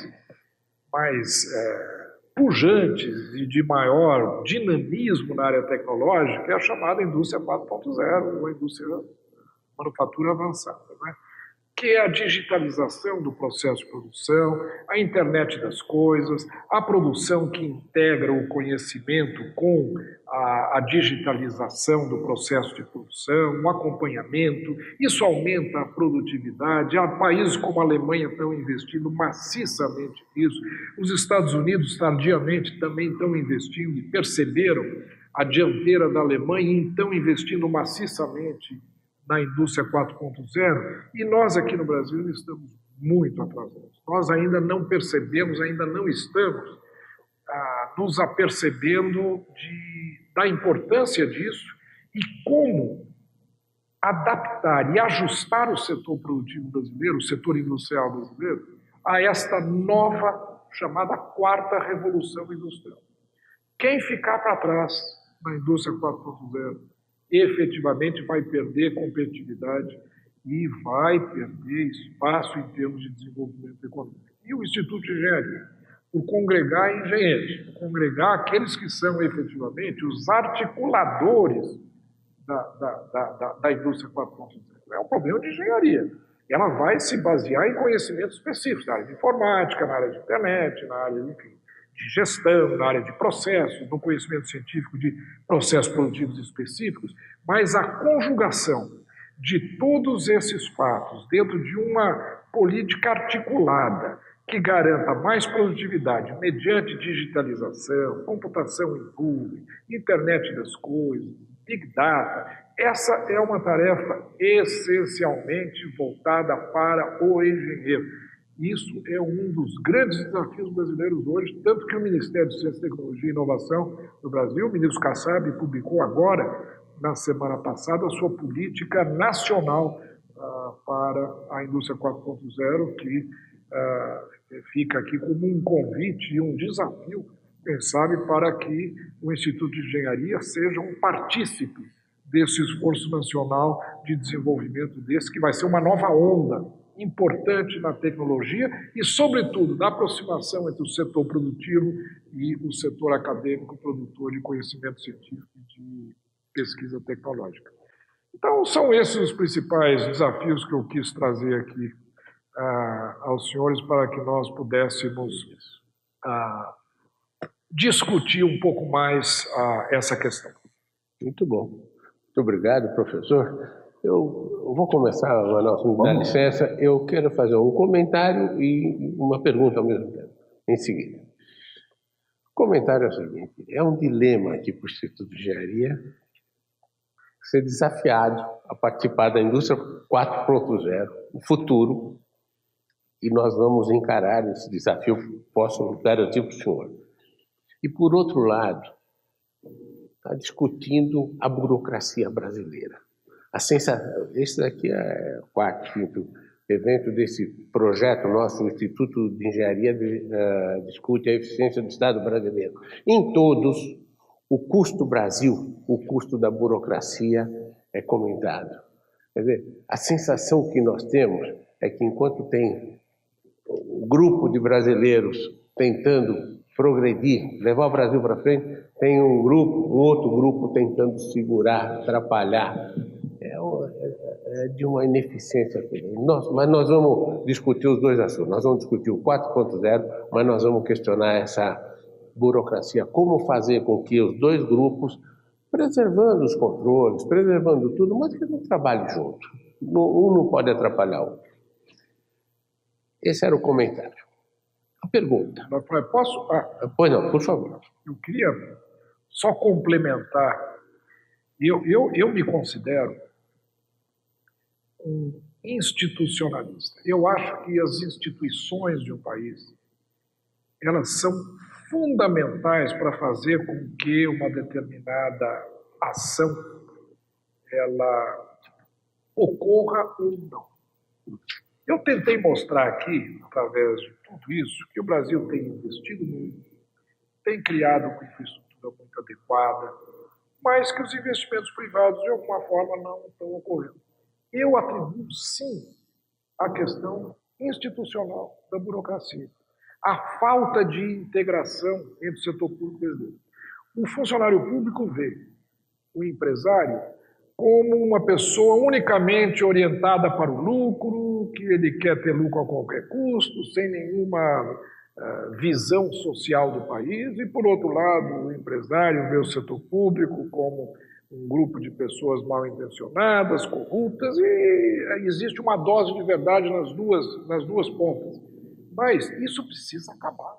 Speaker 2: pujantes e de maior dinamismo na área tecnológica é a chamada indústria 4.0, ou a indústria manufatura avançada, né? Que é a digitalização do processo de produção, a internet das coisas, a produção que integra o conhecimento com a digitalização do processo de produção, o acompanhamento. Isso aumenta a produtividade. Há países como a Alemanha estão investindo maciçamente nisso. Os Estados Unidos, tardiamente, também estão investindo e perceberam a dianteira da Alemanha e estão investindo maciçamente na indústria 4.0, e nós aqui no Brasil estamos muito atrasados. Nós ainda não percebemos, ainda não estamos nos apercebendo da importância disso e como adaptar e ajustar o setor produtivo brasileiro, o setor industrial brasileiro, a esta nova, chamada quarta revolução industrial. Quem ficar para trás na indústria 4.0 efetivamente vai perder competitividade e vai perder espaço em termos de desenvolvimento econômico. E o Instituto de Engenharia, por congregar engenheiros, por congregar aqueles que são efetivamente os articuladores da indústria 4.0, é um problema de engenharia. Ela vai se basear em conhecimentos específicos, na área de informática, na área de internet, na área, enfim, de gestão, na área de processos, no conhecimento científico de processos produtivos específicos, mas a conjugação de todos esses fatos dentro de uma política articulada que garanta mais produtividade mediante digitalização, computação em nuvem, internet das coisas, big data, essa é uma tarefa essencialmente voltada para o engenheiro. Isso é um dos grandes desafios brasileiros hoje, tanto que o Ministério de Ciência, Tecnologia e Inovação do Brasil, o ministro Kassab, publicou agora, na semana passada, a sua política nacional para a indústria 4.0, que fica aqui como um convite e um desafio, quem sabe, para que o Instituto de Engenharia seja um partícipe desse esforço nacional de desenvolvimento desse, que vai ser uma nova onda importante na tecnologia e, sobretudo, na aproximação entre o setor produtivo e o setor acadêmico produtor de conhecimento científico e de pesquisa tecnológica. Então, são esses os principais desafios que eu quis trazer aqui aos senhores para que nós pudéssemos discutir um pouco mais essa questão.
Speaker 1: Muito bom. Muito obrigado, professor. Eu vou começar, Manel, dá licença, eu quero fazer um comentário e uma pergunta ao mesmo tempo, em seguida. O comentário é o seguinte: é um dilema aqui para o Instituto de Engenharia ser desafiado a participar da indústria 4.0, no futuro, e nós vamos encarar esse desafio, posso garantir para o senhor. E, por outro lado, está discutindo a burocracia brasileira. Esse daqui é o quarto, quinto evento desse projeto nosso, o Instituto de Engenharia discute a eficiência do Estado brasileiro. Em todos, o custo Brasil, o custo da burocracia é comentado. Quer dizer, a sensação que nós temos é que enquanto tem um grupo de brasileiros tentando progredir, levar o Brasil para frente, tem um outro grupo tentando segurar, atrapalhar. É de uma ineficiência. Mas nós vamos discutir os dois assuntos. Nós vamos discutir o 4.0, mas nós vamos questionar essa burocracia. Como fazer com que os dois grupos, preservando os controles, preservando tudo, mas que não trabalhem junto. Um não pode atrapalhar o outro. Esse era o comentário. A pergunta.
Speaker 2: Posso?
Speaker 1: Pois não, por favor.
Speaker 2: Eu queria só complementar. Eu me considero um institucionalista. Eu acho que as instituições de um país, elas são fundamentais para fazer com que uma determinada ação ela ocorra ou não. Eu tentei mostrar aqui, através de tudo isso, que o Brasil tem investido muito, tem criado uma infraestrutura muito adequada, mas que os investimentos privados, de alguma forma, não estão ocorrendo. Eu atribuo, sim, a questão institucional da burocracia, a falta de integração entre o setor público e brasileiro. O funcionário público vê o empresário como uma pessoa unicamente orientada para o lucro, que ele quer ter lucro a qualquer custo, sem nenhuma visão social do país, e, por outro lado, o empresário vê o setor público como um grupo de pessoas mal intencionadas, corruptas, e existe uma dose de verdade nas duas pontas. Mas isso precisa acabar.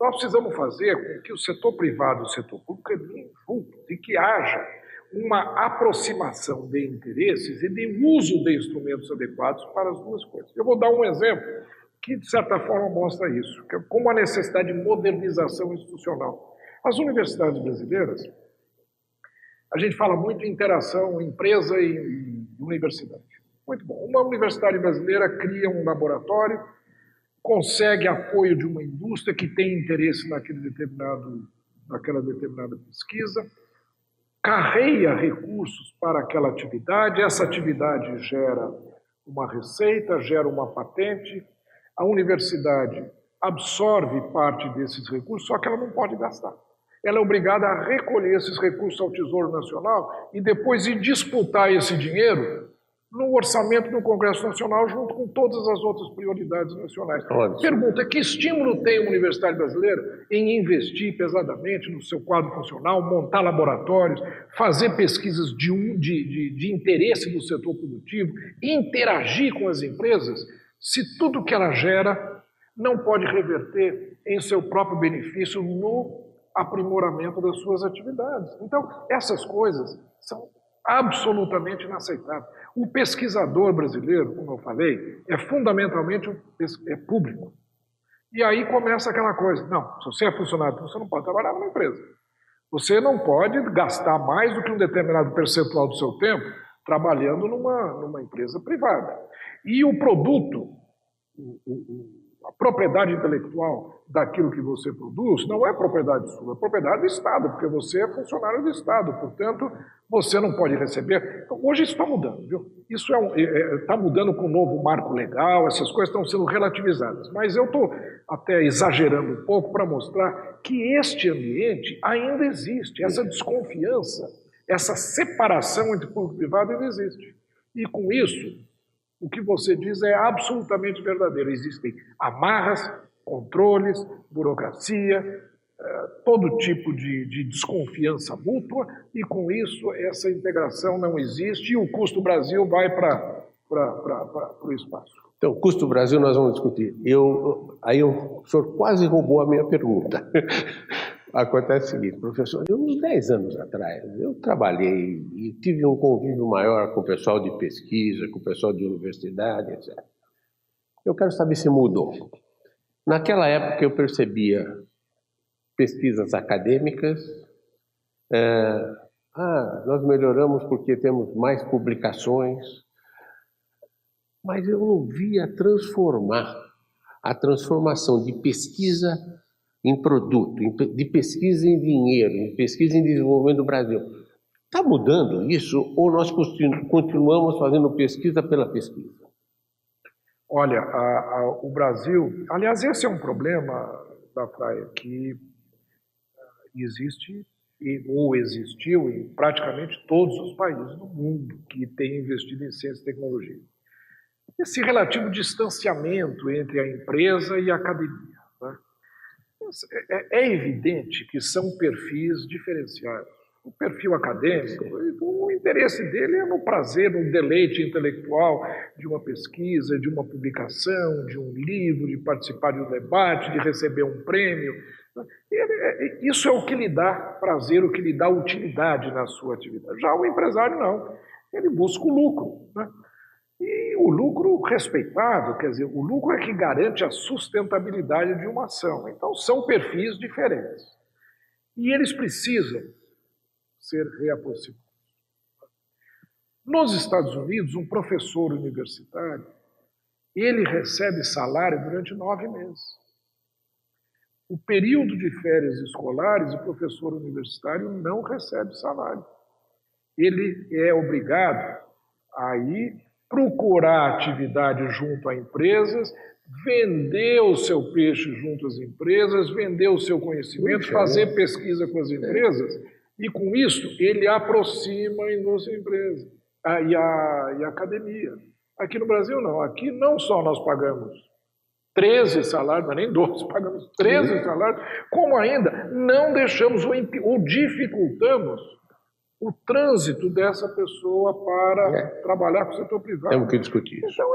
Speaker 2: Nós precisamos fazer com que o setor privado e o setor público caminhem juntos e que haja uma aproximação de interesses e de uso de instrumentos adequados para as duas coisas. Eu vou dar um exemplo que, de certa forma, mostra isso, que é como a necessidade de modernização institucional. As universidades brasileiras, a gente fala muito em interação empresa e universidade. Muito bom. Uma universidade brasileira cria um laboratório, consegue apoio de uma indústria que tem interesse naquela determinada pesquisa, carreia recursos para aquela atividade, essa atividade gera uma receita, gera uma patente, a universidade absorve parte desses recursos, só que ela não pode gastar. Ela é obrigada a recolher esses recursos ao Tesouro Nacional e depois ir disputar esse dinheiro no orçamento do Congresso Nacional junto com todas as outras prioridades nacionais. Pergunta, que estímulo tem a Universidade Brasileira em investir pesadamente no seu quadro funcional, montar laboratórios, fazer pesquisas de interesse do setor produtivo, interagir com as empresas, se tudo que ela gera não pode reverter em seu próprio benefício no aprimoramento das suas atividades? Então, essas coisas são absolutamente inaceitáveis. O pesquisador brasileiro, como eu falei, é fundamentalmente público. E aí começa aquela coisa, não, se você é funcionário, você não pode trabalhar numa empresa. Você não pode gastar mais do que um determinado percentual do seu tempo trabalhando numa empresa privada. E o produto, a propriedade intelectual daquilo que você produz não é propriedade sua, é propriedade do Estado, porque você é funcionário do Estado, portanto, você não pode receber. Então, hoje isso está mudando, viu? Isso está mudando com o novo marco legal, essas coisas estão sendo relativizadas. Mas eu estou até exagerando um pouco para mostrar que este ambiente ainda existe, essa desconfiança, essa separação entre público e privado ainda existe. E com isso, o que você diz é absolutamente verdadeiro. Existem amarras, controles, burocracia, todo tipo de desconfiança mútua, e com isso essa integração não existe e o custo Brasil vai para o espaço.
Speaker 1: Então, custo Brasil nós vamos discutir. Aí o senhor quase roubou a minha pergunta. Acontece o seguinte, professor, uns 10 anos atrás, eu trabalhei e tive um convívio maior com o pessoal de pesquisa, com o pessoal de universidade, etc. Eu quero saber se mudou. Naquela época eu percebia pesquisas acadêmicas, nós melhoramos porque temos mais publicações, mas eu não via a transformação de pesquisa em produto, de pesquisa em dinheiro, de pesquisa em desenvolvimento do Brasil. Está mudando isso ou nós continuamos fazendo pesquisa pela pesquisa?
Speaker 2: Olha, o Brasil... Aliás, esse é um problema da praia que existe ou existiu em praticamente todos os países do mundo que têm investido em ciência e tecnologia. Esse relativo distanciamento entre a empresa e a academia. Né? É evidente que são perfis diferenciados. O perfil acadêmico, o interesse dele é no prazer, no deleite intelectual de uma pesquisa, de uma publicação, de um livro, de participar de um debate, de receber um prêmio. Isso é o que lhe dá prazer, o que lhe dá utilidade na sua atividade. Já o empresário não, ele busca o lucro. Né? E o lucro respeitado, quer dizer, o lucro é que garante a sustentabilidade de uma ação. Então são perfis diferentes. E eles precisam ser reaproximados. Nos Estados Unidos, um professor universitário, ele recebe salário durante 9 meses. O período de férias escolares, o professor universitário não recebe salário. Ele é obrigado a ir procurar atividade junto a empresas, vender o seu peixe junto às empresas, vender o seu conhecimento, fazer pesquisa com as empresas, e com isso ele aproxima a indústria e a empresa, e a academia. Aqui no Brasil não, aqui não só nós pagamos 13 salários, não é nem 12, pagamos 13 salários, como ainda não deixamos ou dificultamos o trânsito dessa pessoa para trabalhar com o setor privado.
Speaker 1: Temos que discutir isso.
Speaker 2: Então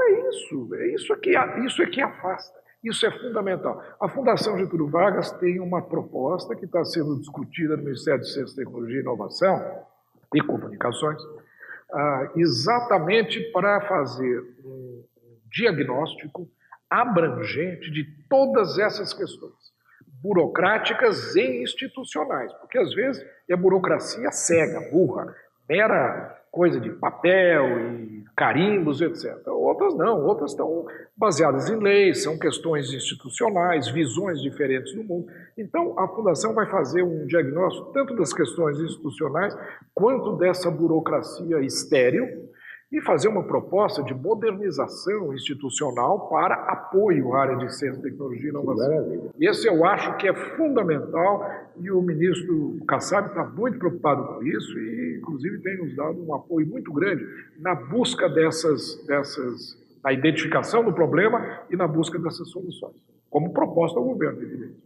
Speaker 2: isso é que afasta, isso é fundamental. A Fundação Getúlio Vargas tem uma proposta que está sendo discutida no Ministério de Ciência, Tecnologia e Inovação e Comunicações, exatamente para fazer um diagnóstico abrangente de todas essas questões, burocráticas e institucionais, porque às vezes é burocracia cega, burra, mera coisa de papel e carimbos, etc. Outras não, outras estão baseadas em leis, são questões institucionais, visões diferentes do mundo. Então, a Fundação vai fazer um diagnóstico tanto das questões institucionais quanto dessa burocracia estéril e fazer uma proposta de modernização institucional para apoio à área de ciência, tecnologia e inovação. Esse eu acho que é fundamental e o ministro Kassab está muito preocupado com isso e, inclusive, tem nos dado um apoio muito grande na busca na identificação do problema e na busca dessas soluções, como proposta ao governo, evidente.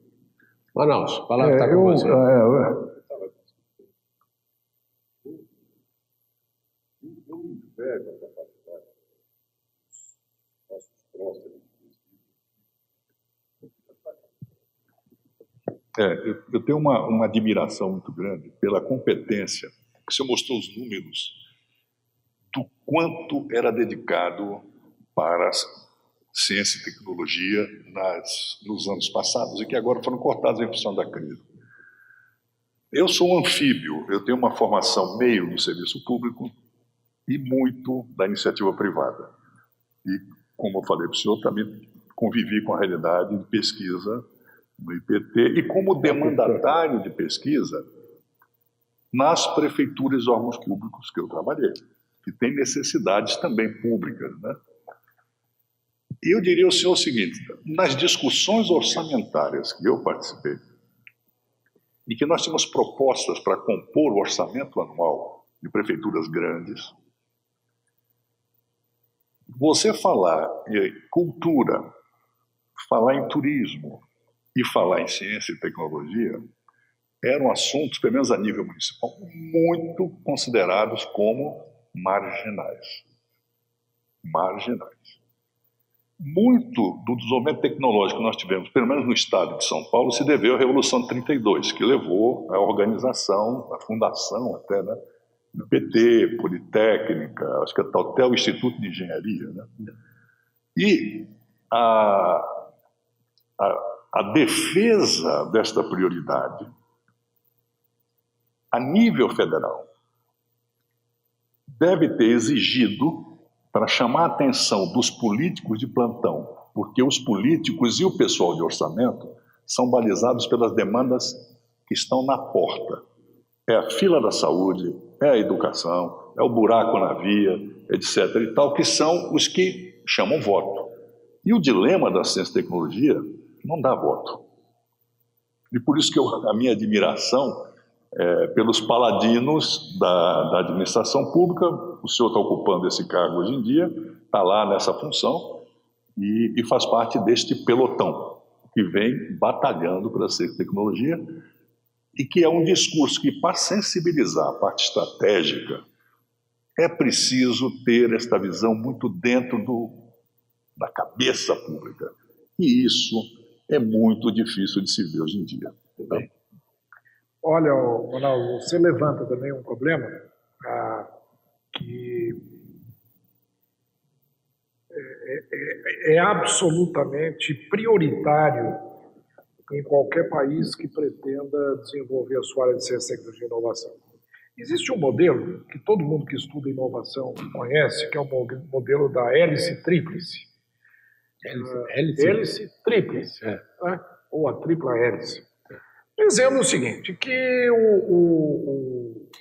Speaker 1: Manaus, a palavra está com você.
Speaker 3: Eu tenho uma admiração muito grande pela competência que o senhor mostrou os números do quanto era dedicado para ciência e tecnologia nos anos passados e que agora foram cortados em função da crise. Eu sou um anfíbio, eu tenho uma formação meio no serviço público e muito da iniciativa privada. E, como eu falei para o senhor, também convivi com a realidade de pesquisa no IPT e como demandatário de pesquisa nas prefeituras e órgãos públicos que eu trabalhei, que tem necessidades também públicas, né? E eu diria ao senhor o seguinte, nas discussões orçamentárias que eu participei, e que nós tínhamos propostas para compor o orçamento anual de prefeituras grandes, você falar em cultura, falar em turismo e falar em ciência e tecnologia eram assuntos, pelo menos a nível municipal, muito considerados como marginais. Marginais. Muito do desenvolvimento tecnológico que nós tivemos, pelo menos no estado de São Paulo, se deveu à Revolução de 32, que levou à organização, à fundação até, né, do PT, Politécnica, acho que até o Instituto de Engenharia. Né? E a defesa desta prioridade, a nível federal, deve ter exigido para chamar a atenção dos políticos de plantão, porque os políticos e o pessoal de orçamento são balizados pelas demandas que estão na porta. É a fila da saúde, é a educação, é o buraco na via, etc. e tal, que são os que chamam voto. E o dilema da ciência e tecnologia não dá voto. E por isso que a minha admiração pelos paladinos da administração pública, o senhor está ocupando esse cargo hoje em dia, está lá nessa função e faz parte deste pelotão que vem batalhando pela ciência e tecnologia e que é um discurso que, para sensibilizar a parte estratégica, é preciso ter esta visão muito dentro da cabeça pública. E isso é muito difícil de se ver hoje em dia. Tá?
Speaker 2: Olha, Ronaldo, você levanta também um problema que é absolutamente prioritário em qualquer país que pretenda desenvolver a sua área de ciência, tecnologia e inovação. Existe um modelo que todo mundo que estuda inovação conhece, que é o modelo da hélice tríplice. Hélice tríplice, né? Ou a tripla hélice. Dizendo o seguinte, que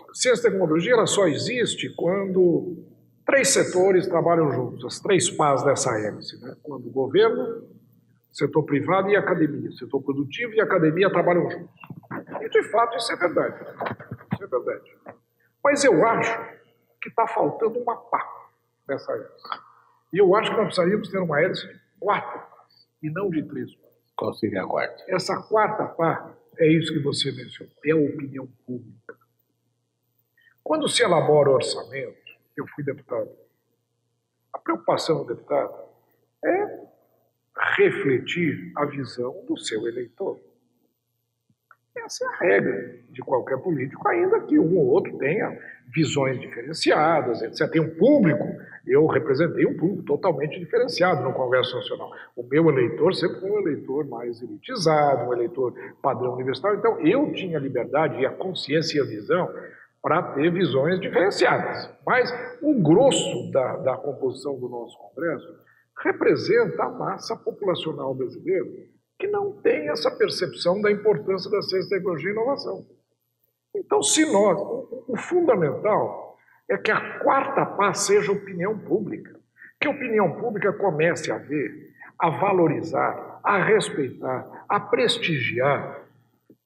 Speaker 2: a ciência e tecnologia ela só existe quando 3 setores trabalham juntos, as 3 pás dessa hélice, né? Quando o governo, setor privado e academia, setor produtivo e academia trabalham juntos. E, de fato, isso é verdade. Isso é verdade. Mas eu acho que está faltando uma pá nessa hélice. E eu acho que nós precisaríamos ter uma hélice de 4 pás, e não de 3 pás.
Speaker 1: Qual seria a quarta?
Speaker 2: Essa quarta pá é isso que você mencionou, é a opinião pública. Quando se elabora o orçamento, eu fui deputado, a preocupação do deputado é refletir a visão do seu eleitor. Essa é a regra de qualquer político, ainda que um ou outro tenha visões diferenciadas, etc. Tem um público, eu representei um público totalmente diferenciado no Congresso Nacional. O meu eleitor sempre foi um eleitor mais elitizado, um eleitor padrão universitário. Então, eu tinha liberdade e a consciência e a visão para ter visões diferenciadas. Mas o grosso da composição do nosso Congresso representa a massa populacional brasileira que não tem essa percepção da importância da ciência, tecnologia e inovação. Então, se nós, o fundamental é que a quarta pá seja opinião pública, que a opinião pública comece a ver, a valorizar, a respeitar, a prestigiar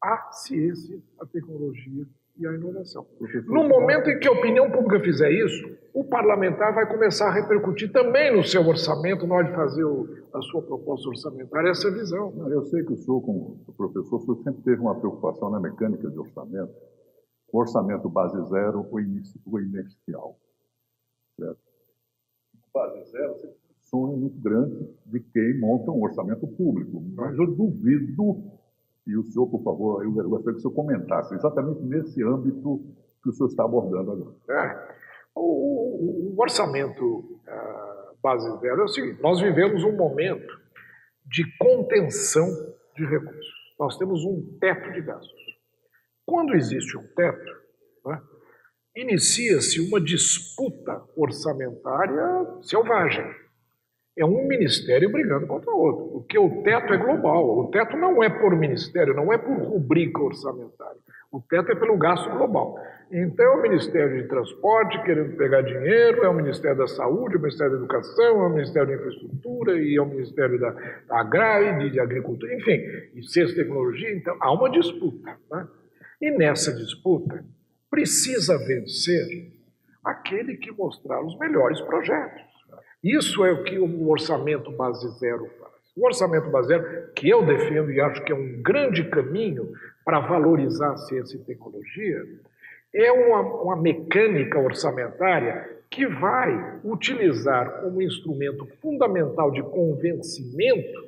Speaker 2: a ciência, a tecnologia e a inovação. No momento em que a opinião pública fizer isso, o parlamentar vai começar a repercutir também no seu orçamento, na hora de fazer a sua proposta orçamentária, essa visão.
Speaker 3: Eu sei que o senhor, como professor, o senhor sempre teve uma preocupação na mecânica de orçamento, o orçamento base zero ou inicial. Certo? Base zero, você tem um sonho muito grande de quem monta um orçamento público, mas eu duvido. E o senhor, por favor, eu gostaria que o senhor comentasse exatamente nesse âmbito que o senhor está abordando agora.
Speaker 2: O orçamento base zero é o seguinte: nós vivemos um momento de contenção de recursos. Nós temos um teto de gastos. Quando existe um teto, né, inicia-se uma disputa orçamentária selvagem. É um ministério brigando contra o outro, porque o teto é global. O teto não é por ministério, não é por rubrica orçamentária. O teto é pelo gasto global. Então, é o Ministério de Transporte querendo pegar dinheiro, é o Ministério da Saúde, é o Ministério da Educação, é o Ministério da Infraestrutura e é o Ministério da Agrária, de Agricultura, enfim, e Ciência e Tecnologia. Então, há uma disputa, né? E nessa disputa, precisa vencer aquele que mostrar os melhores projetos. Isso é o que o orçamento base zero faz. O orçamento base zero, que eu defendo e acho que é um grande caminho para valorizar a ciência e tecnologia, é uma mecânica orçamentária que vai utilizar como instrumento fundamental de convencimento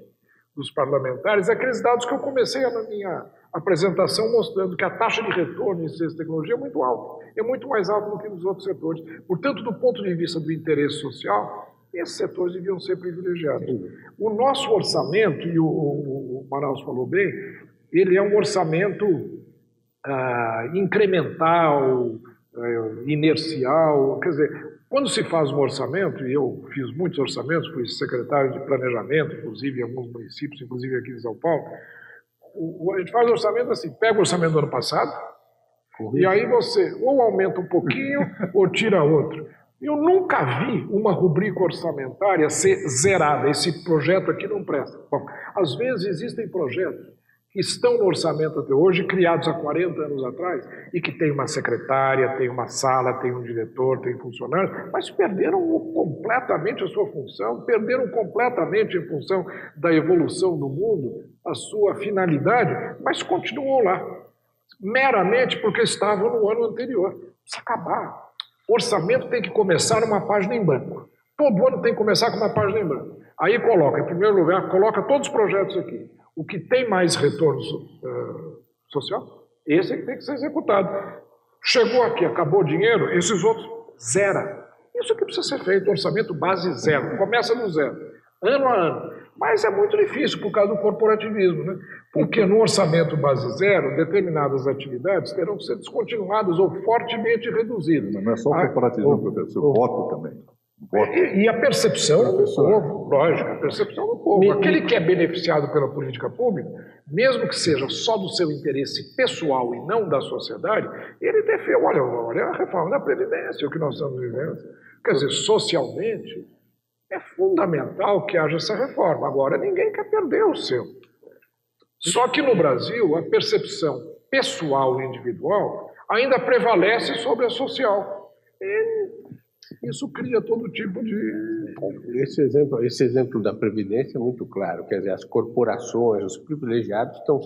Speaker 2: dos parlamentares aqueles dados que eu comecei na minha apresentação mostrando que a taxa de retorno em ciência e tecnologia é muito alta, é muito mais alta do que nos outros setores. Portanto, do ponto de vista do interesse social, esses setores deviam ser privilegiados. O nosso orçamento, e o Manaus falou bem, ele é um orçamento incremental, inercial. Quer dizer, quando se faz um orçamento, e eu fiz muitos orçamentos, fui secretário de planejamento, inclusive em alguns municípios, inclusive aqui em São Paulo, a gente faz orçamento assim, pega o orçamento do ano passado, E aí você ou aumenta um pouquinho ou tira outro. Eu nunca vi uma rubrica orçamentária ser zerada. Esse projeto aqui não presta. Bom, às vezes existem projetos que estão no orçamento até hoje, criados há 40 anos atrás, e que tem uma secretária, tem uma sala, tem um diretor, tem funcionários, mas perderam completamente a sua função, perderam completamente, em função da evolução do mundo, a sua finalidade, mas continuam lá, meramente porque estavam no ano anterior. Precisa acabar. O orçamento tem que começar numa página em branco. Todo ano tem que começar com uma página em branco. Aí coloca, em primeiro lugar, coloca todos os projetos aqui. O que tem mais retorno social, esse é que tem que ser executado. Chegou aqui, acabou o dinheiro, esses outros, zera. Isso que precisa ser feito, orçamento base zero. Começa no zero, ano a ano. Mas é muito difícil por causa do corporativismo, né? Porque no orçamento base zero, determinadas atividades terão que ser descontinuadas ou fortemente reduzidas.
Speaker 3: Mas não é só o corporativismo, professor, o voto também.
Speaker 2: E a percepção do povo, lógico, a percepção do povo. Aquele que é beneficiado pela política pública, mesmo que seja só do seu interesse pessoal e não da sociedade, ele defende, olha a reforma da Previdência, o que nós estamos vivendo. Quer dizer, socialmente, é fundamental que haja essa reforma. Agora, ninguém quer perder o seu. Só que no Brasil, a percepção pessoal e individual ainda prevalece sobre a social. E isso cria todo tipo de...
Speaker 1: Esse exemplo da Previdência é muito claro. Quer dizer, as corporações, os privilegiados estão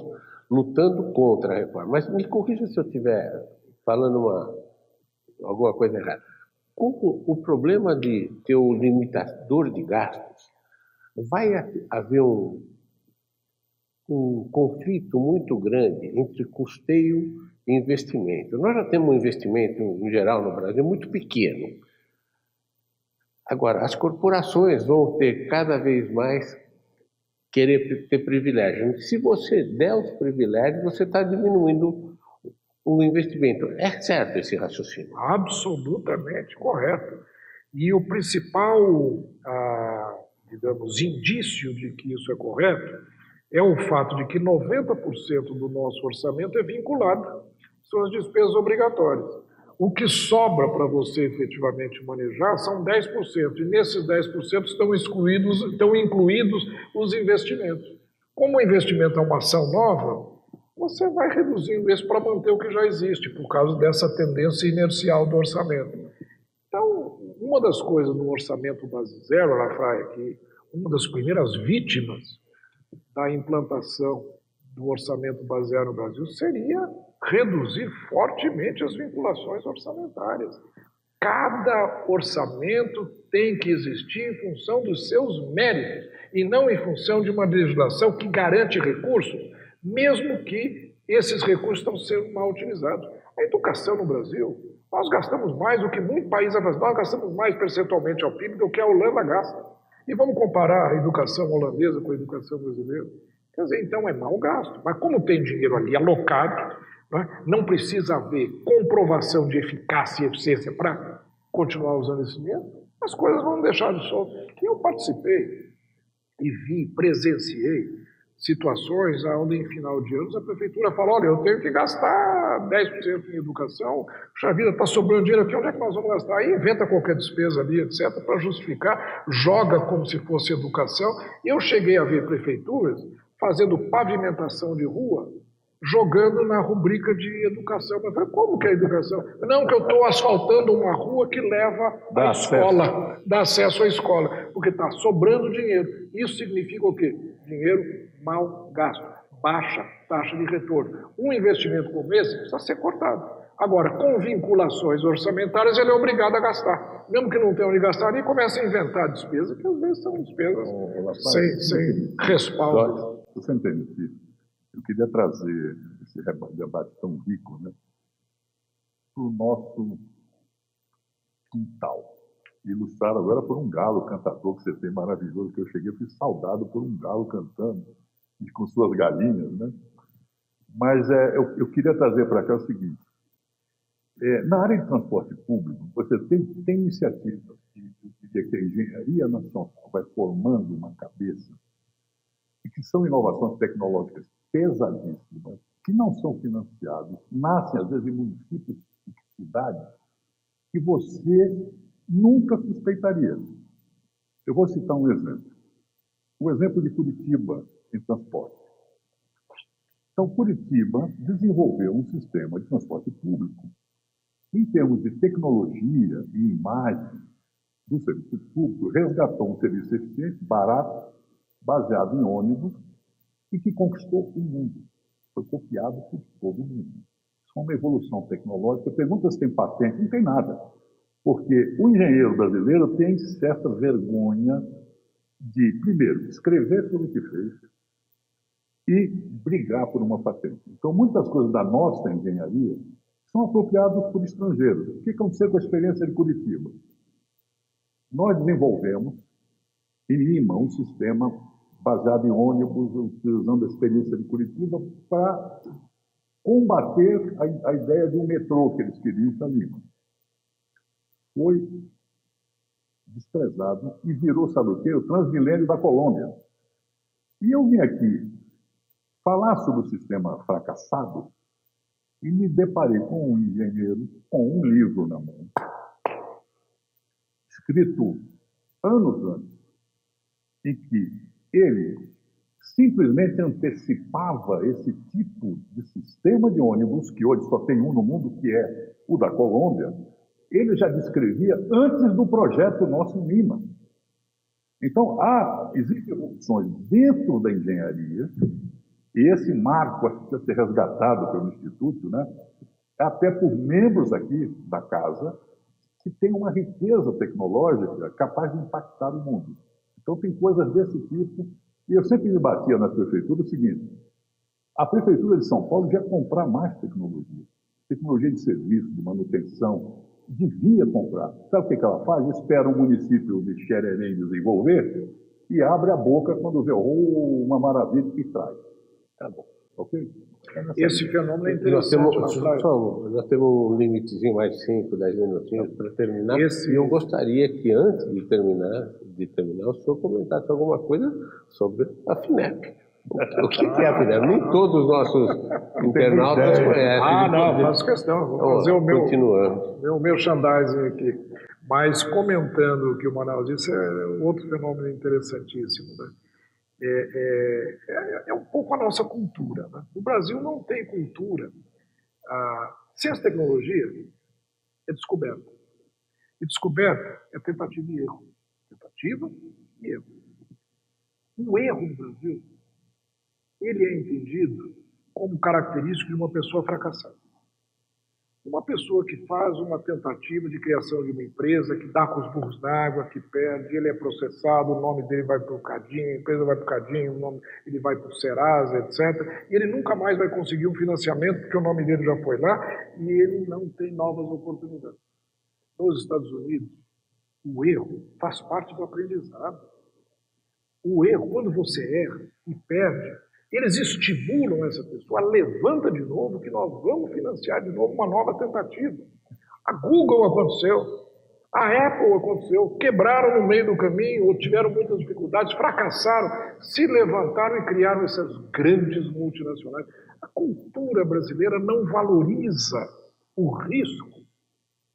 Speaker 1: lutando contra a reforma. Mas me corrija se eu estiver falando alguma coisa errada. O problema de ter o limitador de gastos, vai haver um conflito muito grande entre custeio e investimento. Nós já temos um investimento, em geral, no Brasil, muito pequeno. Agora, as corporações vão ter cada vez mais querer ter privilégios. Se você der os privilégios, você está diminuindo o investimento. É certo esse raciocínio?
Speaker 2: Absolutamente correto. E o principal, digamos, indício de que isso é correto é o fato de que 90% do nosso orçamento é vinculado, são as despesas obrigatórias. O que sobra para você efetivamente manejar são 10%, e nesses 10% estão incluídos os investimentos. Como o investimento é uma ação nova, você vai reduzindo isso para manter o que já existe, por causa dessa tendência inercial do orçamento. Então, uma das coisas no orçamento base zero, Lafraia, que uma das primeiras vítimas da implantação do orçamento base zero no Brasil seria reduzir fortemente as vinculações orçamentárias. Cada orçamento tem que existir em função dos seus méritos e não em função de uma legislação que garante recursos, mesmo que esses recursos estão sendo mal utilizados. A educação no Brasil, nós gastamos mais do que muito país avançado, nós gastamos mais percentualmente ao PIB do que a Holanda gasta. E vamos comparar a educação holandesa com a educação brasileira? Quer dizer, então é mau gasto. Mas como tem dinheiro ali alocado, não precisa haver comprovação de eficácia e eficiência para continuar usando esse dinheiro, as coisas vão deixar de solto. Eu participei e vi, presenciei situações onde, em final de anos, a prefeitura fala, olha, eu tenho que gastar 10% em educação, puxa vida, está sobrando dinheiro aqui, onde é que nós vamos gastar? Aí inventa qualquer despesa ali, etc., para justificar, joga como se fosse educação. Eu cheguei a ver prefeituras fazendo pavimentação de rua, jogando na rubrica de educação. Mas eu falei, como que é educação? Não, que eu estou asfaltando uma rua que leva à escola, dá acesso à escola, porque está sobrando dinheiro. Isso significa o quê? Dinheiro mal gasto, baixa taxa de retorno. Um investimento como esse precisa ser cortado. Agora, com vinculações orçamentárias, ele é obrigado a gastar. Mesmo que não tenha onde gastar, ele começa a inventar despesas, que às vezes são despesas sem respaldo.
Speaker 3: Você entende que eu queria trazer esse debate tão rico, né, para o nosso quintal. Ilustrado agora por um galo cantador que você tem maravilhoso, que eu cheguei, fui saudado por um galo cantando, e com suas galinhas, né? Mas eu queria trazer para cá o seguinte, na área de transporte público, você tem iniciativas que a engenharia nacional vai formando uma cabeça, e que são inovações tecnológicas pesadíssimas, que não são financiados, nascem, às vezes, em municípios e cidades que você nunca suspeitaria. Eu vou citar um exemplo. O exemplo de Curitiba em transporte. Então, Curitiba desenvolveu um sistema de transporte público em termos de tecnologia e imagem do serviço público, resgatou um serviço eficiente, barato, baseado em ônibus e que conquistou o mundo. Foi copiado por todo mundo. Isso é uma evolução tecnológica. Pergunta se tem patente, não tem nada. Porque o engenheiro brasileiro tem certa vergonha de, primeiro, escrever sobre o que fez e brigar por uma patente. Então, muitas coisas da nossa engenharia são apropriadas por estrangeiros. O que aconteceu com a experiência de Curitiba? Nós desenvolvemos, em Lima, um sistema baseado em ônibus, utilizando a experiência de Curitiba, para combater a ideia de um metrô que eles queriam para Lima. Foi desprezado e virou, sabe o quê? O Transmilênio da Colômbia. E eu vim aqui falar sobre o sistema fracassado e me deparei com um engenheiro com um livro na mão, escrito anos antes, em que ele simplesmente antecipava esse tipo de sistema de ônibus, que hoje só tem um no mundo, que é o da Colômbia. Ele já descrevia antes do projeto nosso em Lima. Então, existem evoluções dentro da engenharia, e esse marco precisa ser resgatado pelo Instituto, né? Até por membros aqui da casa, que tem uma riqueza tecnológica capaz de impactar o mundo. Então, tem coisas desse tipo, e eu sempre me batia na prefeitura o seguinte: a prefeitura de São Paulo devia comprar mais tecnologia de serviço, de manutenção, devia comprar. Sabe o que ela faz? Espera o município de Xererém desenvolver e abre a boca quando vê, uma maravilha, e traz. Tá bom, ok?
Speaker 2: Esse fenômeno é interessante.
Speaker 1: Nós temos um limitezinho mais de 5, 10 minutinhos para terminar. E eu gostaria que, antes de terminar, o senhor comentasse alguma coisa sobre a FINEP. O que é a FINEP? Nem todos os nossos internautas conhecem.
Speaker 2: Não, faço questão. Vou fazer o meu merchandising aqui. Mas, comentando o que o Manaus disse, é outro fenômeno interessantíssimo, né? É um pouco a nossa cultura, né? O Brasil não tem cultura. Ciência e tecnologia é descoberta. E descoberta é tentativa e erro. Tentativa e erro. O erro no Brasil, ele é entendido como característico de uma pessoa fracassada. Uma pessoa que faz uma tentativa de criação de uma empresa, que dá com os burros na água, que perde, ele é processado, o nome dele vai para o Cadinho, a empresa vai para o Cadinho, ele vai para o Serasa, etc. E ele nunca mais vai conseguir um financiamento, porque o nome dele já foi lá, e ele não tem novas oportunidades. Nos Estados Unidos, o erro faz parte do aprendizado. O erro, quando você erra e perde, eles estimulam essa pessoa, levanta de novo, que nós vamos financiar de novo uma nova tentativa. A Google aconteceu, a Apple aconteceu, quebraram no meio do caminho, ou tiveram muitas dificuldades, fracassaram, se levantaram e criaram essas grandes multinacionais. A cultura brasileira não valoriza o risco.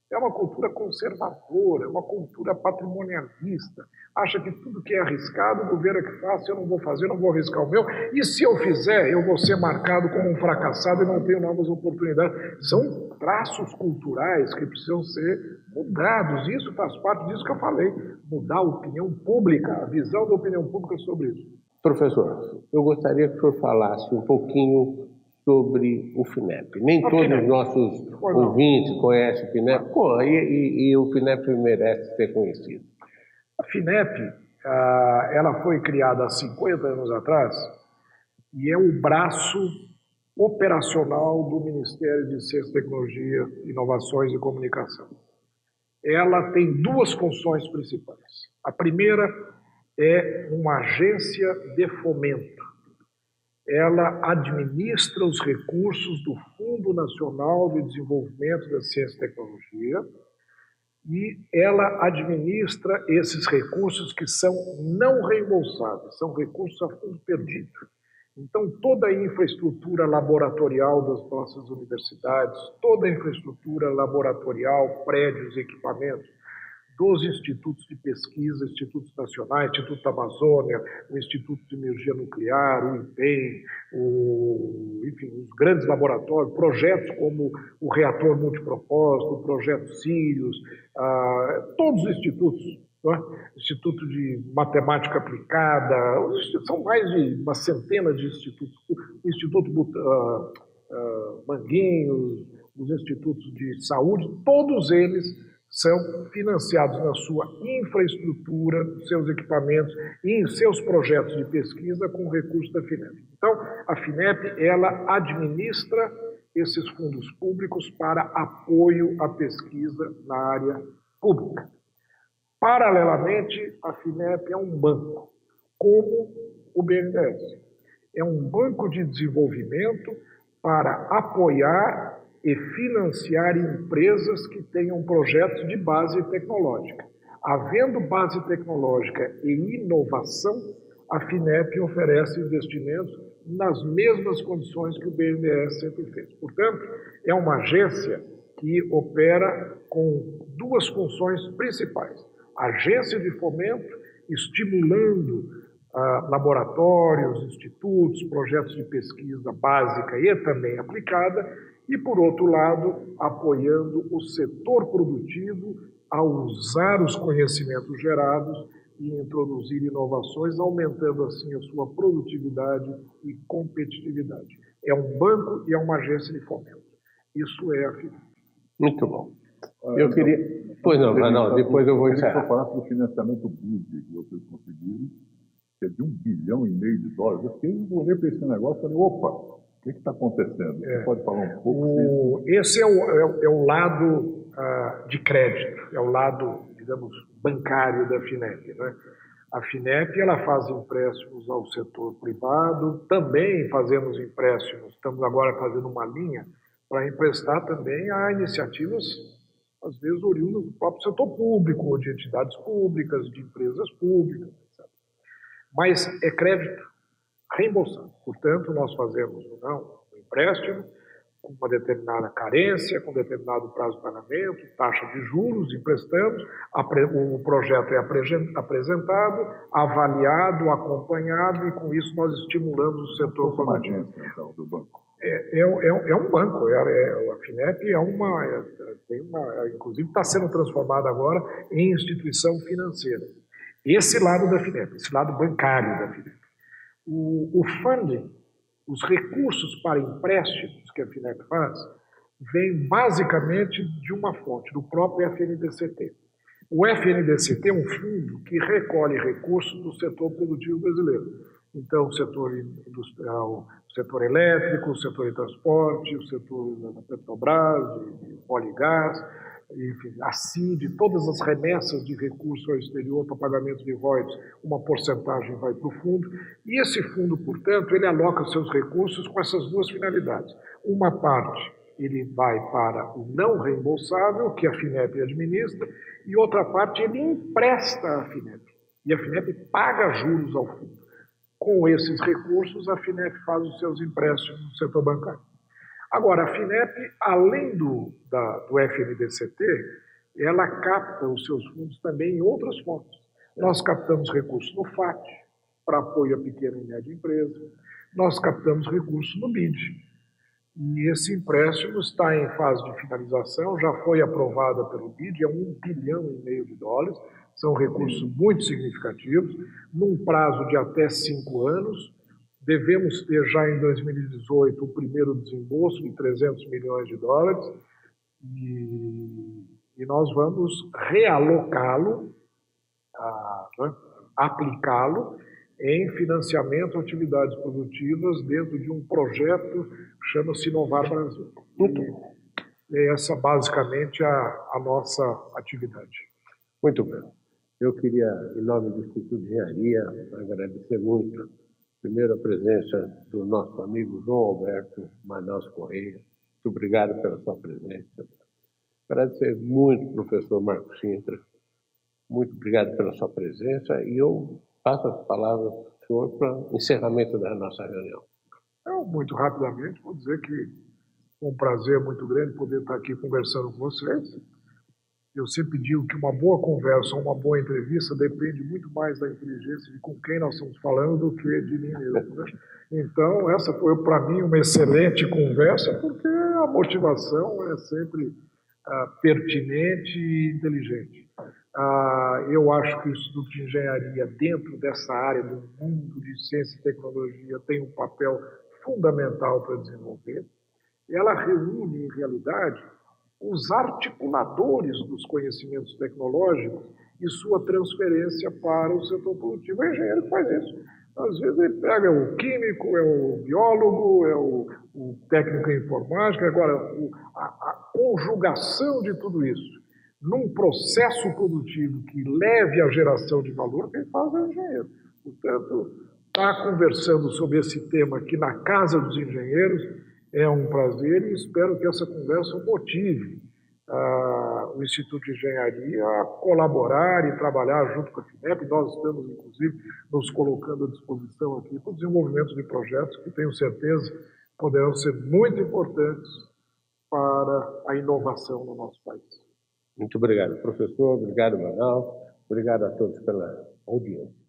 Speaker 2: É uma cultura conservadora, é uma cultura patrimonialista. Acha que tudo que é arriscado, o governo é que faz, eu não vou fazer, não vou arriscar o meu. E se eu fizer, eu vou ser marcado como um fracassado e não tenho novas oportunidades. São traços culturais que precisam ser mudados. Isso faz parte disso que eu falei. Mudar a opinião pública, a visão da opinião pública sobre isso.
Speaker 1: Professor, eu gostaria que o senhor falasse um pouquinho sobre o FINEP. Nem todos os nossos ouvintes conhecem o FINEP. E o FINEP merece ser conhecido.
Speaker 2: A FINEP, ela foi criada há 50 anos atrás e é o braço operacional do Ministério de Ciência, Tecnologia, Inovações e Comunicação. Ela tem duas funções principais. A primeira é uma agência de fomento. Ela administra os recursos do Fundo Nacional de Desenvolvimento da Ciência e Tecnologia e ela administra esses recursos que são não reembolsáveis, são recursos a fundo perdido. Então, toda a infraestrutura laboratorial das nossas universidades, toda a infraestrutura laboratorial, prédios, equipamentos, dos institutos de pesquisa, institutos nacionais, Instituto da Amazônia, o Instituto de Energia Nuclear, o INPEM, enfim, os grandes laboratórios, projetos como o reator multipropósito, o projeto Sirius, todos os institutos, né? Instituto de Matemática Aplicada, são mais de uma centena de institutos, o Instituto Manguinhos, os institutos de saúde, todos eles são financiados na sua infraestrutura, nos seus equipamentos e em seus projetos de pesquisa com recursos da FINEP. Então, a FINEP, ela administra esses fundos públicos para apoio à pesquisa na área pública. Paralelamente, a FINEP é um banco, como o BNDES. É um banco de desenvolvimento para apoiar e financiar empresas que tenham projetos de base tecnológica. Havendo base tecnológica e inovação, a FINEP oferece investimentos nas mesmas condições que o BNDES sempre fez. Portanto, é uma agência que opera com duas funções principais. Agência de fomento, estimulando laboratórios, institutos, projetos de pesquisa básica e também aplicada, e, por outro lado, apoiando o setor produtivo a usar os conhecimentos gerados e introduzir inovações, aumentando assim a sua produtividade e competitividade. É um banco e é uma agência de fomento. Isso é a FINEP.
Speaker 1: Muito bom. Eu queria... Pois não, depois eu vou encerrar.
Speaker 3: Eu falar sobre o financiamento BID que vocês conseguiram, que é de $1,5 bilhão de dólares. Eu olhei para esse negócio e falei, opa, o que está acontecendo? Você pode falar um pouco?
Speaker 2: Esse é o lado de crédito, é o lado, digamos, bancário da FINEP, né? A FINEP, ela faz empréstimos ao setor privado, também fazemos empréstimos, estamos agora fazendo uma linha para emprestar também a iniciativas, às vezes, oriundas do próprio setor público, ou de entidades públicas, de empresas públicas, etc. Mas é crédito reembolsado. Portanto, nós fazemos um empréstimo com uma determinada carência, com determinado prazo de pagamento, taxa de juros, emprestamos, o projeto é apresentado, avaliado, acompanhado, e com isso nós estimulamos o setor produtivo.
Speaker 3: Então, do banco.
Speaker 2: É um banco, a FINEP inclusive está sendo transformada agora em instituição financeira. Esse lado da FINEP, esse lado bancário da FINEP. O funding, os recursos para empréstimos que a FINEP faz, vem basicamente de uma fonte, do próprio FNDCT. O FNDCT é um fundo que recolhe recursos do setor produtivo brasileiro. Então, o setor industrial, o setor elétrico, o setor de transporte, o setor da Petrobras, de óleo e gás, enfim, a CID, todas as remessas de recursos ao exterior para pagamento de royalties, uma porcentagem vai para o fundo. E esse fundo, portanto, ele aloca seus recursos com essas duas finalidades. Uma parte, ele vai para o não reembolsável, que a FINEP administra, e outra parte, ele empresta à FINEP. E a FINEP paga juros ao fundo. Com esses recursos, a FINEP faz os seus empréstimos no setor bancário. Agora, a FINEP, além do FNDCT, ela capta os seus fundos também em outras fontes. Nós captamos recursos no FAT, para apoio à pequena e média empresa. Nós captamos recursos no BID. E esse empréstimo está em fase de finalização, já foi aprovada pelo BID, é $1,5 bilhão. São recursos muito significativos, num prazo de até 5 anos. Devemos ter já em 2018 o primeiro desembolso de $300 milhões, e nós vamos realocá-lo, aplicá-lo em financiamento a atividades produtivas dentro de um projeto que chama-se Inovar Brasil. É essa basicamente a nossa atividade.
Speaker 1: Muito bem. Eu queria, em nome do Instituto de Engenharia, agradecer muito, primeiro, a presença do nosso amigo João Alberto Manaus Correia. Muito obrigado pela sua presença. Agradecer muito, professor Marco Sintra. Muito obrigado pela sua presença. E eu passo as palavras senhor para encerramento da nossa reunião.
Speaker 2: Eu, muito rapidamente, vou dizer que foi um prazer muito grande poder estar aqui conversando com vocês. Eu sempre digo que uma boa conversa, uma boa entrevista depende muito mais da inteligência de com quem nós estamos falando do que de mim mesmo, né? Então, essa foi para mim uma excelente conversa, porque a motivação é sempre pertinente e inteligente. Eu acho que o Instituto de Engenharia, dentro dessa área do mundo de ciência e tecnologia, tem um papel fundamental para desenvolver. Ela reúne, em realidade, os articuladores dos conhecimentos tecnológicos e sua transferência para o setor produtivo. O engenheiro faz isso. Às vezes ele pega o químico, é o biólogo, é o técnico em informática. Agora, a conjugação de tudo isso num processo produtivo que leve à geração de valor, quem faz é o engenheiro. Portanto, estar conversando sobre esse tema aqui na Casa dos Engenheiros é um prazer e espero que essa conversa motive o Instituto de Engenharia a colaborar e trabalhar junto com a FINEP. Nós estamos, inclusive, nos colocando à disposição aqui para o desenvolvimento de projetos que tenho certeza poderão ser muito importantes para a inovação no nosso país.
Speaker 1: Muito obrigado, professor. Obrigado, Manuel. Obrigado a todos pela audiência.